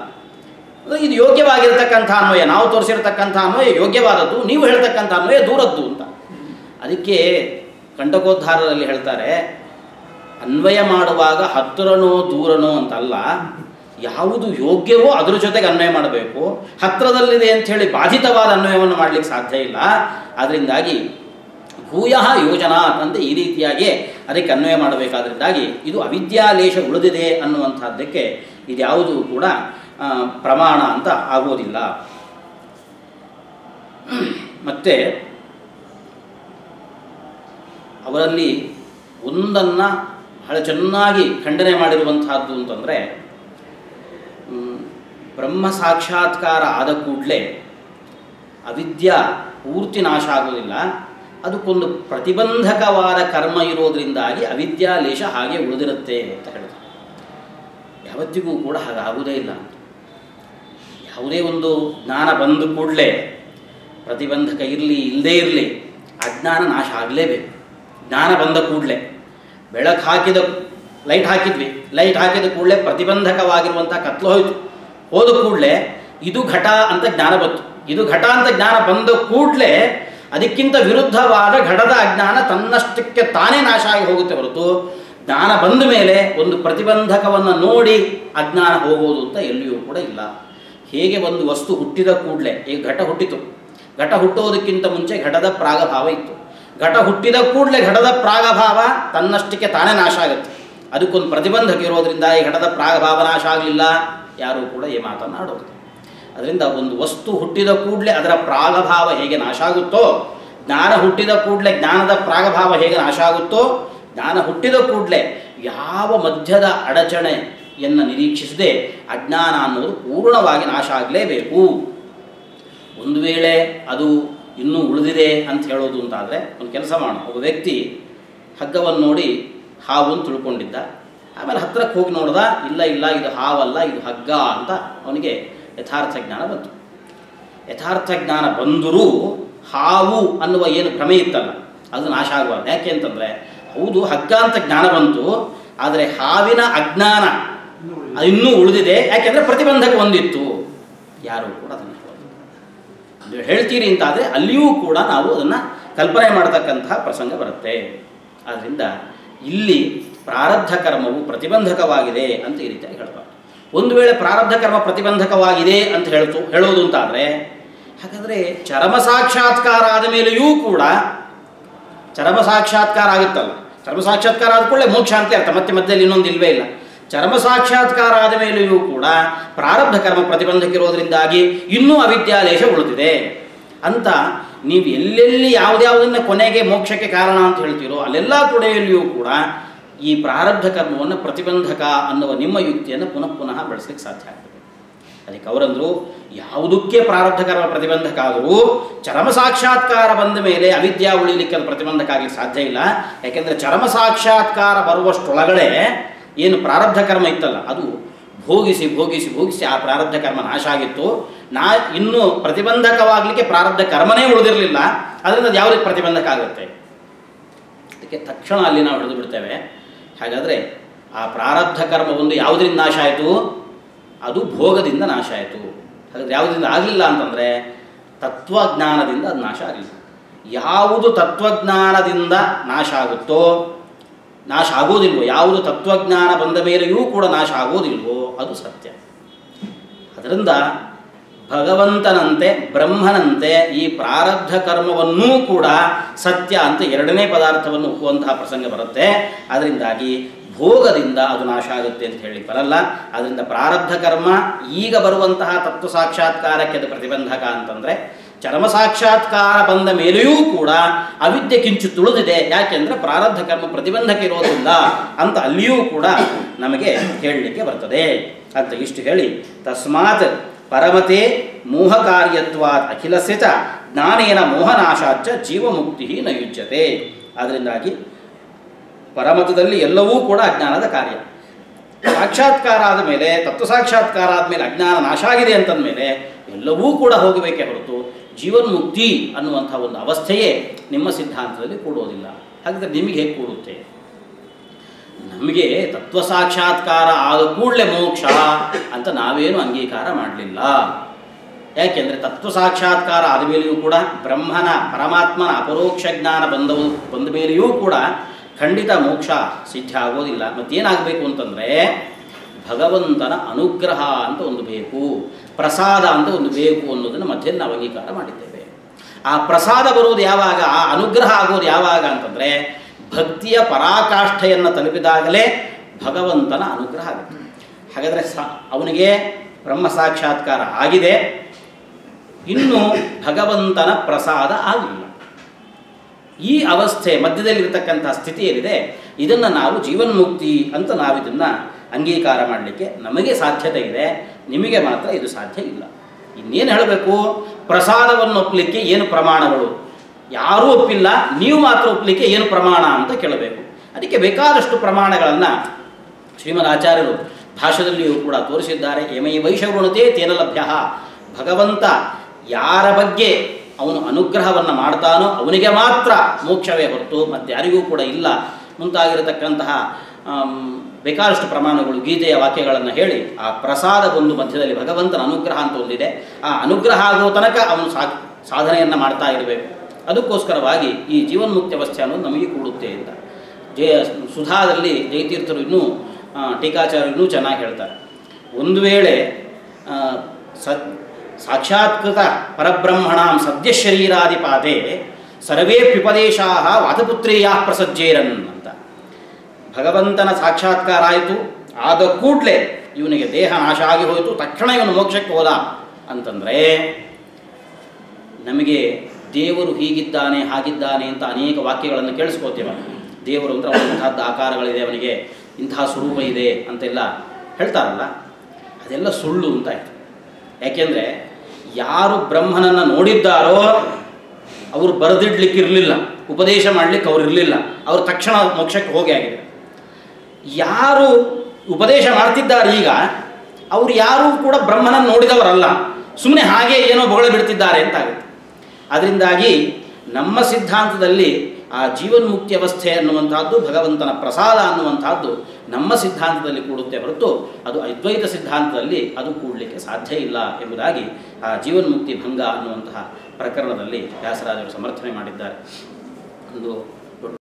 ಇದು ಯೋಗ್ಯವಾಗಿರತಕ್ಕಂಥ ಅನ್ವಯ, ನಾವು ತೋರಿಸಿರ್ತಕ್ಕಂಥ ಅನ್ವಯ ಯೋಗ್ಯವಾದದ್ದು, ನೀವು ಹೇಳ್ತಕ್ಕಂಥ ಅನ್ವಯ ದೂರದ್ದು ಅಂತ. ಅದಕ್ಕೆ ಕಂಟಕೋದ್ಧಾರದಲ್ಲಿ ಹೇಳ್ತಾರೆ, ಅನ್ವಯ ಮಾಡುವಾಗ ಹತ್ತಿರನೋ ದೂರನೋ ಅಂತಲ್ಲ, ಯಾವುದು ಯೋಗ್ಯವೋ ಅದರ ಜೊತೆಗೆ ಅನ್ವಯ ಮಾಡಬೇಕು. ಹತ್ತಿರದಲ್ಲಿದೆ ಅಂಥೇಳಿ ಬಾಧಿತವಾದ ಅನ್ವಯವನ್ನು ಮಾಡಲಿಕ್ಕೆ ಸಾಧ್ಯ ಇಲ್ಲ. ಅದರಿಂದಾಗಿ ಭೂಯ ಯೋಜನಾತ್ ಅಂತ ಈ ರೀತಿಯಾಗಿ ಅದಕ್ಕೆ ಅನ್ವಯ ಮಾಡಬೇಕಾದ್ರಿಂದಾಗಿ ಇದು ಅವಿದ್ಯಾಲೇಶ ಉಳಿದಿದೆ ಅನ್ನುವಂಥದ್ದಕ್ಕೆ ಇದ್ಯಾವುದೂ ಕೂಡ ಪ್ರಮಾಣ ಅಂತ ಆಗೋದಿಲ್ಲ. ಮತ್ತು ಅವರಲ್ಲಿ ಒಂದನ್ನು ಬಹಳ ಚೆನ್ನಾಗಿ ಖಂಡನೆ ಮಾಡಿರುವಂತಹದ್ದು ಅಂತಂದರೆ, ಬ್ರಹ್ಮ ಸಾಕ್ಷಾತ್ಕಾರ ಆದ ಕೂಡಲೇ ಅವಿದ್ಯಾ ಪೂರ್ತಿ ನಾಶ ಆಗೋದಿಲ್ಲ, ಅದಕ್ಕೊಂದು ಪ್ರತಿಬಂಧಕವಾದ ಕರ್ಮ ಇರೋದರಿಂದಾಗಿ ಅವಿದ್ಯಾಲೇಶ ಹಾಗೆ ಉಳಿದಿರುತ್ತೆ ಅಂತ ಹೇಳ್ತಾರೆ. ಯಾವತ್ತಿಗೂ ಕೂಡ ಹಾಗಾಗುವುದೇ ಇಲ್ಲ. ಯಾವುದೇ ಒಂದು ಜ್ಞಾನ ಬಂದ ಕೂಡಲೇ ಪ್ರತಿಬಂಧಕ ಇರಲಿ ಇಲ್ಲದೇ ಇರಲಿ ಅಜ್ಞಾನ ನಾಶ ಆಗಲೇಬೇಕು. ಜ್ಞಾನ ಬಂದ ಕೂಡಲೇ ಬೆಳಕು ಹಾಕಿದ ಲೈಟ್ ಹಾಕಿದ್ವಿ, ಲೈಟ್ ಹಾಕಿದ ಕೂಡಲೇ ಪ್ರತಿಬಂಧಕವಾಗಿರುವಂಥ ಕತ್ಲು ಹೋದ ಕೂಡಲೇ ಇದು ಘಟ ಅಂತ ಜ್ಞಾನ ಬಂತು. ಇದು ಘಟ ಅಂತ ಜ್ಞಾನ ಬಂದ ಕೂಡಲೇ ಅದಕ್ಕಿಂತ ವಿರುದ್ಧವಾದ ಘಟದ ಅಜ್ಞಾನ ತನ್ನಷ್ಟಕ್ಕೆ ತಾನೇ ನಾಶ ಆಗಿ ಹೋಗುತ್ತೆ ಹೊರತು ಜ್ಞಾನ ಬಂದ ಮೇಲೆ ಒಂದು ಪ್ರತಿಬಂಧಕವನ್ನು ನೋಡಿ ಅಜ್ಞಾನ ಹೋಗೋದು ಅಂತ ಎಲ್ಲಿಯೂ ಕೂಡ ಇಲ್ಲ. ಹೇಗೆ ಒಂದು ವಸ್ತು ಹುಟ್ಟಿದ ಕೂಡಲೇ, ಈಗ ಘಟ ಹುಟ್ಟಿತು, ಘಟ ಹುಟ್ಟೋದಕ್ಕಿಂತ ಮುಂಚೆ ಘಟದ ಪ್ರಾಗಭಾವ ಇತ್ತು, ಘಟ ಹುಟ್ಟಿದ ಕೂಡಲೇ ಘಟದ ಪ್ರಾಗಭಾವ ತನ್ನಷ್ಟಕ್ಕೆ ತಾನೇ ನಾಶ ಆಗುತ್ತೆ. ಅದಕ್ಕೊಂದು ಪ್ರತಿಬಂಧಕ ಇರೋದ್ರಿಂದ ಈ ಘಟದ ಪ್ರಾಗಭಾವ ನಾಶ ಆಗಲಿಲ್ಲ, ಯಾರೂ ಕೂಡ ಈ ಮಾತನ್ನು ಆಡೋದು. ಅದರಿಂದ ಒಂದು ವಸ್ತು ಹುಟ್ಟಿದ ಕೂಡಲೇ ಅದರ ಪ್ರಾಗಭಾವ ಹೇಗೆ ನಾಶ ಆಗುತ್ತೋ, ಜ್ಞಾನ ಹುಟ್ಟಿದ ಕೂಡಲೇ ಜ್ಞಾನದ ಪ್ರಾಗಭಾವ ಹೇಗೆ ನಾಶ ಆಗುತ್ತೋ, ಜ್ಞಾನ ಹುಟ್ಟಿದ ಕೂಡಲೇ ಯಾವ ಮಧ್ಯದ ಅಡಚಣೆಯನ್ನು ನಿರೀಕ್ಷಿಸದೆ ಅಜ್ಞಾನ ಅನ್ನೋದು ಪೂರ್ಣವಾಗಿ ನಾಶ ಆಗಲೇಬೇಕು. ಒಂದು ವೇಳೆ ಅದು ಇನ್ನೂ ಉಳಿದಿದೆ ಅಂತ ಹೇಳೋದು ಅಂತಾದರೆ ಒಂದು ಕೆಲಸ ಮಾಡೋಣ. ಒಬ್ಬ ವ್ಯಕ್ತಿ ಹಗ್ಗವನ್ನು ನೋಡಿ ಹಾವು ಅಂತ ತಿಳ್ಕೊಂಡಿದ್ದ, ಆಮೇಲೆ ಹತ್ತಿರಕ್ಕೆ ಹೋಗಿ ನೋಡ್ದ, ಇಲ್ಲ ಇಲ್ಲ ಇದು ಹಾವಲ್ಲ ಇದು ಹಗ್ಗ ಅಂತ ಅವನಿಗೆ ಯಥಾರ್ಥ ಜ್ಞಾನ ಬಂತು. ಯಥಾರ್ಥ ಜ್ಞಾನ ಬಂದರೂ ಹಾವು ಅನ್ನುವ ಏನು ಭ್ರಮೆ ಇತ್ತಲ್ಲ ಅದು ನಾಶ ಆಗಬಾರ್ದು. ಯಾಕೆ ಅಂತಂದರೆ ಹೌದು ಹಗ್ಗ ಅಂತ ಜ್ಞಾನ ಬಂತು, ಆದರೆ ಹಾವಿನ ಅಜ್ಞಾನ ಇನ್ನೂ ಉಳಿದಿದೆ. ಯಾಕೆಂದರೆ ಪ್ರತಿಬಂಧಕ ಒಂದಿತ್ತು. ಯಾರು ಕೂಡ ಅದನ್ನು ಹೇಳ್ತೀರಿ ಅಂತಾದರೆ ಅಲ್ಲಿಯೂ ಕೂಡ ನಾವು ಅದನ್ನು ಕಲ್ಪನೆ ಮಾಡತಕ್ಕಂತಹ ಪ್ರಸಂಗ ಬರುತ್ತೆ. ಆದ್ದರಿಂದ ಇಲ್ಲಿ ಪ್ರಾರಬ್ಧ ಕರ್ಮವು ಪ್ರತಿಬಂಧಕವಾಗಿದೆ ಅಂತ ಈ ರೀತಿಯಾಗಿ ಹೇಳ್ತಾರೆ. ಒಂದು ವೇಳೆ ಪ್ರಾರಬ್ಧ ಕರ್ಮ ಪ್ರತಿಬಂಧಕವಾಗಿದೆ ಅಂತ ಹೇಳೋದು ಅಂತಾದರೆ ಹಾಗಾದರೆ ಚರಮ ಸಾಕ್ಷಾತ್ಕಾರ ಆದ ಮೇಲೆಯೂ ಕೂಡ ಚರಮ ಸಾಕ್ಷಾತ್ಕಾರ ಆಗುತ್ತಲ್ಲ, ಚರಮ ಸಾಕ್ಷಾತ್ಕಾರ ಆದ ಕೂಡಲೇ ಮೋಕ್ಷ ಅಂತ ಅರ್ಥ, ಮತ್ತೆ ಮಧ್ಯದಲ್ಲಿ ಇನ್ನೊಂದು ಇಲ್ವೇ ಇಲ್ಲ. ಚರಮ ಸಾಕ್ಷಾತ್ಕಾರ ಆದ ಮೇಲೆಯೂ ಕೂಡ ಪ್ರಾರಬ್ಧ ಕರ್ಮ ಪ್ರತಿಬಂಧಕ ಇರೋದರಿಂದಾಗಿ ಇನ್ನೂ ಅವಿದ್ಯಾಲೇಶ ಉಳಿದಿದೆ ಅಂತ ನೀವು ಎಲ್ಲೆಲ್ಲಿ ಯಾವುದ್ಯಾವುದನ್ನು ಕೊನೆಗೆ ಮೋಕ್ಷಕ್ಕೆ ಕಾರಣ ಅಂತ ಹೇಳ್ತೀರೋ ಅಲ್ಲೆಲ್ಲ ಕಡೆಯಲ್ಲಿಯೂ ಕೂಡ ಈ ಪ್ರಾರಬ್ಧ ಕರ್ಮವನ್ನು ಪ್ರತಿಬಂಧಕ ಅನ್ನುವ ನಿಮ್ಮ ಯುಕ್ತಿಯನ್ನು ಪುನಃ ಪುನಃ ಬಳಸಲಿಕ್ಕೆ ಸಾಧ್ಯ ಆಗ್ತದೆ. ಅದಕ್ಕೆ ಅವರಂದರು ಯಾವುದಕ್ಕೆ ಪ್ರಾರಬ್ಧ ಕರ್ಮ ಪ್ರತಿಬಂಧಕ ಆದರೂ ಚರಮ ಸಾಕ್ಷಾತ್ಕಾರ ಬಂದ ಮೇಲೆ ಅವಿದ್ಯಾ ಉಳಿಲಿಕ್ಕೆ ಅದು ಪ್ರತಿಬಂಧಕ ಆಗಲಿಕ್ಕೆ ಸಾಧ್ಯ ಇಲ್ಲ. ಯಾಕೆಂದರೆ ಚರಮ ಸಾಕ್ಷಾತ್ಕಾರ ಬರುವಷ್ಟೊಳಗಡೆ ಏನು ಪ್ರಾರಬ್ಧ ಕರ್ಮ ಇತ್ತಲ್ಲ ಅದು ಭೋಗಿಸಿ ಭೋಗಿಸಿ ಭೋಗಿಸಿ ಆ ಪ್ರಾರಬ್ಧ ಕರ್ಮ ನಾಶ ಆಗಿತ್ತು. ಇನ್ನೂ ಪ್ರತಿಬಂಧಕವಾಗಲಿಕ್ಕೆ ಪ್ರಾರಬ್ಧ ಕರ್ಮನೇ ಉಳಿದಿರಲಿಲ್ಲ. ಅದರಿಂದ ಅದು ಯಾವುದಕ್ಕೆ ಪ್ರತಿಬಂಧಕ ಆಗುತ್ತೆ? ಅದಕ್ಕೆ ತಕ್ಷಣ ಅಲ್ಲಿ ನಾವು ಹಿಡಿದು ಬಿಡ್ತೇವೆ. ಹಾಗಾದರೆ ಆ ಪ್ರಾರಬ್ಧ ಕರ್ಮ ಒಂದು ಯಾವುದರಿಂದ ನಾಶ ಆಯಿತು? ಅದು ಭೋಗದಿಂದ ನಾಶ ಆಯಿತು. ಹಾಗಾದರೆ ಯಾವುದರಿಂದ ಆಗಲಿಲ್ಲ ಅಂತಂದರೆ ತತ್ವಜ್ಞಾನದಿಂದ ಅದು ನಾಶ ಆಗಲಿಲ್ಲ. ಯಾವುದು ತತ್ವಜ್ಞಾನದಿಂದ ನಾಶ ಆಗುತ್ತೋ, ನಾಶ ಆಗೋದಿಲ್ವೋ, ಯಾವುದು ತತ್ವಜ್ಞಾನ ಬಂದ ಮೇಲೆಯೂ ಕೂಡ ನಾಶ ಆಗೋದಿಲ್ವೋ ಅದು ಸತ್ಯ. ಅದರಿಂದ ಭಗವಂತನಂತೆ ಬ್ರಹ್ಮನಂತೆ ಈ ಪ್ರಾರಬ್ಧ ಕರ್ಮವನ್ನೂ ಕೂಡ ಸತ್ಯ ಅಂತ ಎರಡನೇ ಪದಾರ್ಥವನ್ನು ಒಪ್ಪುವಂತಹ ಪ್ರಸಂಗ ಬರುತ್ತೆ. ಅದರಿಂದಾಗಿ ಭೋಗದಿಂದ ಅದು ನಾಶ ಆಗುತ್ತೆ ಅಂತ ಹೇಳಿ ಬರಲ್ಲ. ಅದರಿಂದ ಪ್ರಾರಬ್ಧ ಕರ್ಮ ಈಗ ಬರುವಂತಹ ತತ್ವ ಸಾಕ್ಷಾತ್ಕಾರಕ್ಕೆ ಅದು ಪ್ರತಿಬಂಧಕ ಅಂತಂದರೆ, ಚರ್ಮ ಸಾಕ್ಷಾತ್ಕಾರ ಬಂದ ಮೇಲೆಯೂ ಕೂಡ ಅವಿದ್ಯೆ ಕಿಂಚು ತುಳಿದಿದೆ. ಯಾಕೆಂದರೆ ಪ್ರಾರಬ್ಧ ಕರ್ಮ ಪ್ರತಿಬಂಧಕ ಇರೋದಿಲ್ಲ ಅಂತ ಅಲ್ಲಿಯೂ ಕೂಡ ನಮಗೆ ಹೇಳಲಿಕ್ಕೆ ಬರ್ತದೆ ಅಂತ ಇಷ್ಟು ಹೇಳಿ, ತಸ್ಮಾತ್ ಪರಮತೆ ಮೋಹಕಾರ್ಯತ್ವಾತ್ ಅಖಿಲಸ್ಯ ಚ ಜ್ಞಾನೇನ ಮೋಹನಾಶಾಚ್ಚ ಜೀವಮುಕ್ತಿ ನ ಯುಜ್ಯತೆ. ಅದರಿಂದಾಗಿ ಪರಮತದಲ್ಲಿ ಎಲ್ಲವೂ ಕೂಡ ಅಜ್ಞಾನದ ಕಾರ್ಯ. ಸಾಕ್ಷಾತ್ಕಾರ ಆದ ಮೇಲೆ, ತತ್ವ ಸಾಕ್ಷಾತ್ಕಾರ ಆದಮೇಲೆ ಅಜ್ಞಾನ ನಾಶ ಆಗಿದೆ ಅಂತಂದಮೇಲೆ ಎಲ್ಲವೂ ಕೂಡ ಹೋಗಬೇಕೇ ಹೊರತು ಜೀವನ್ಮುಕ್ತಿ ಅನ್ನುವಂಥ ಒಂದು ಅವಸ್ಥೆಯೇ ನಿಮ್ಮ ಸಿದ್ಧಾಂತದಲ್ಲಿ ಕೂಡೋದಿಲ್ಲ. ಹಾಗಿದ್ರೆ ನಿಮಗೆ ಹೇಗೆ ಕೂಡುತ್ತೆ? ನಮಗೆ ತತ್ವ ಸಾಕ್ಷಾತ್ಕಾರ ಆದ ಕೂಡಲೇ ಮೋಕ್ಷ ಅಂತ ನಾವೇನು ಅಂಗೀಕಾರ ಮಾಡಲಿಲ್ಲ. ಯಾಕೆಂದರೆ ತತ್ವ ಸಾಕ್ಷಾತ್ಕಾರ ಆದ ಮೇಲೆಯೂ ಕೂಡ ಬ್ರಹ್ಮನ ಪರಮಾತ್ಮನ ಅಪರೋಕ್ಷ ಜ್ಞಾನ ಬಂದ ಮೇಲೆಯೂ ಕೂಡ ಖಂಡಿತ ಮೋಕ್ಷ ಸಿದ್ಧ ಆಗೋದಿಲ್ಲ. ಮತ್ತೇನಾಗಬೇಕು ಅಂತಂದರೆ ಭಗವಂತನ ಅನುಗ್ರಹ ಅಂತ ಒಂದು ಬೇಕು, ಪ್ರಸಾದ ಅಂತ ಒಂದು ಬೇಕು ಅನ್ನೋದನ್ನು ಮಧ್ಯೆ ನಾವು ಅಂಗೀಕಾರ ಮಾಡಿದ್ದೇವೆ. ಆ ಪ್ರಸಾದ ಬರೋದು ಯಾವಾಗ, ಆ ಅನುಗ್ರಹ ಆಗೋದು ಯಾವಾಗ ಅಂತಂದರೆ ಭಕ್ತಿಯ ಪರಾಕಾಷ್ಠೆಯನ್ನು ತಲುಪಿದಾಗಲೇ ಭಗವಂತನ ಅನುಗ್ರಹ ಆಗುತ್ತೆ. ಹಾಗಾದರೆ ಅವನಿಗೆ ಬ್ರಹ್ಮ ಸಾಕ್ಷಾತ್ಕಾರ ಆಗಿದೆ, ಇನ್ನು ಭಗವಂತನ ಪ್ರಸಾದ ಆಗಲಿಲ್ಲ. ಈ ಅವಸ್ಥೆ ಮಧ್ಯದಲ್ಲಿರ್ತಕ್ಕಂಥ ಸ್ಥಿತಿ ಏನಿದೆ, ಇದನ್ನು ನಾವು ಜೀವನ್ಮುಕ್ತಿ ಅಂತ ನಾವಿದನ್ನು ಅಂಗೀಕಾರ ಮಾಡಲಿಕ್ಕೆ ನಮಗೆ ಸಾಧ್ಯತೆ ಇದೆ, ನಿಮಗೆ ಮಾತ್ರ ಇದು ಸಾಧ್ಯ ಇಲ್ಲ. ಇನ್ನೇನು ಹೇಳಬೇಕು? ಪ್ರಸಾದವನ್ನು ಒಪ್ಪಲಿಕ್ಕೆ ಏನು ಪ್ರಮಾಣಗಳು? ಯಾರೂ ಒಪ್ಪಿಲ್ಲ, ನೀವು ಮಾತ್ರ ಒಪ್ಪಲಿಕ್ಕೆ ಏನು ಪ್ರಮಾಣ ಅಂತ ಕೇಳಬೇಕು. ಅದಕ್ಕೆ ಬೇಕಾದಷ್ಟು ಪ್ರಮಾಣಗಳನ್ನು ಶ್ರೀಮದ್ ಆಚಾರ್ಯರು ಭಾಷೆಯಲ್ಲಿಯೂ ಕೂಡ ತೋರಿಸಿದ್ದಾರೆ. ಯಮೈ ವೈಷವೃಣತೆ ತೇನ ಲಭ್ಯ. ಭಗವಂತ ಯಾರ ಬಗ್ಗೆ ಅವನು ಅನುಗ್ರಹವನ್ನು ಮಾಡ್ತಾನೋ ಅವನಿಗೆ ಮಾತ್ರ ಮೋಕ್ಷವೇ ಹೊರತು ಮತ್ತಾರಿಗೂ ಕೂಡ ಇಲ್ಲ ಮುಂತಾಗಿರತಕ್ಕಂತಹ ಬೇಕಾದಷ್ಟು ಪ್ರಮಾಣಗಳು ಗೀತೆಯ ವಾಕ್ಯಗಳನ್ನು ಹೇಳಿ ಆ ಪ್ರಸಾದ ಒಂದು ಮಧ್ಯದಲ್ಲಿ ಭಗವಂತನ ಅನುಗ್ರಹ ಅಂತ ಒಂದಿದೆ. ಆ ಅನುಗ್ರಹ ಆಗೋ ತನಕ ಅವನು ಸಾಧನೆಯನ್ನು ಮಾಡ್ತಾ ಇರಬೇಕು. ಅದಕ್ಕೋಸ್ಕರವಾಗಿ ಈ ಜೀವನ್ಮುಕ್ತಿ ಅವಸ್ಥೆ ಅನ್ನೋದು ನಮಗೆ ಕೂಡುತ್ತೆ ಅಂತ ಸುಧಾದಲ್ಲಿ ಜಯತೀರ್ಥರು ಇನ್ನೂ ಟೀಕಾಚಾರ್ಯರು ಇನ್ನೂ ಚೆನ್ನಾಗಿ ಹೇಳ್ತಾರೆ. ಒಂದು ವೇಳೆ ಸಾಕ್ಷಾತ್ಕೃತ ಪರಬ್ರಹ್ಮಣಾಂ ಸದ್ಯ ಶರೀರಾದಿಪಾದೆ ಸರ್ವೇ ಪಿಪದೇಶಾ ವಾತಪುತ್ರೀಯಾ ಪ್ರಸಜ್ಜೇರನ್ ಅಂತ. ಭಗವಂತನ ಸಾಕ್ಷಾತ್ಕಾರ ಆಯಿತು, ಆದ ಕೂಡಲೇ ಇವನಿಗೆ ದೇಹ ನಾಶ ಆಗಿ ಹೋಯಿತು, ತಕ್ಷಣ ಇವನು ಮೋಕ್ಷಕ್ಕೆ ಹೋದ ಅಂತಂದರೆ ನಮಗೆ ದೇವರು ಹೀಗಿದ್ದಾನೆ ಹಾಗಿದ್ದಾನೆ ಅಂತ ಅನೇಕ ವಾಕ್ಯಗಳನ್ನು ಕೇಳಿಸ್ಕೋತೇವೆ. ದೇವರು ಅಂದರೆ ಅವನಿಂಥದ್ದು ಆಕಾರಗಳಿದೆ, ಅವನಿಗೆ ಇಂತಹ ಸ್ವರೂಪ ಇದೆ ಅಂತೆಲ್ಲ ಹೇಳ್ತಾರಲ್ಲ, ಅದೆಲ್ಲ ಸುಳ್ಳು ಅಂತಾಯಿತು. ಯಾಕೆಂದರೆ ಯಾರು ಬ್ರಹ್ಮನನ್ನು ನೋಡಿದ್ದಾರೋ ಅವರು ಬರೆದಿಡ್ಲಿಕ್ಕಿರಲಿಲ್ಲ, ಉಪದೇಶ ಮಾಡಲಿಕ್ಕೆ ಅವ್ರು ಇರಲಿಲ್ಲ, ಅವರು ತಕ್ಷಣ ಮೋಕ್ಷಕ್ಕೆ ಹೋಗಿ ಆಗಿದೆ. ಯಾರು ಉಪದೇಶ ಮಾಡ್ತಿದ್ದಾರೆ ಈಗ ಅವರು ಯಾರೂ ಕೂಡ ಬ್ರಹ್ಮನನ್ನು ನೋಡಿದವರಲ್ಲ, ಸುಮ್ಮನೆ ಹಾಗೆ ಏನೋ ಬೊಗಳೆ ಬಿಡ್ತಿದ್ದಾರೆ ಅಂತಾಗುತ್ತೆ. ಅದರಿಂದಾಗಿ ನಮ್ಮ ಸಿದ್ಧಾಂತದಲ್ಲಿ ಆ ಜೀವನ್ಮುಕ್ತಿ ಅವಸ್ಥೆ ಅನ್ನುವಂಥದ್ದು ಭಗವಂತನ ಪ್ರಸಾದ ಅನ್ನುವಂಥದ್ದು ನಮ್ಮ ಸಿದ್ಧಾಂತದಲ್ಲಿ ಕೂಡುತ್ತೆ ಹೊರತು ಅದು ಅದ್ವೈತ ಸಿದ್ಧಾಂತದಲ್ಲಿ ಅದು ಕೂಡಲಿಕ್ಕೆ ಸಾಧ್ಯ ಇಲ್ಲ ಎಂಬುದಾಗಿ ಆ ಜೀವನ್ಮುಕ್ತಿ ಭಂಗ ಅನ್ನುವಂತಹ ಪ್ರಕರಣದಲ್ಲಿ ವ್ಯಾಸರಾಜರು ಸಮರ್ಥನೆ ಮಾಡಿದ್ದಾರೆ. ಒಂದು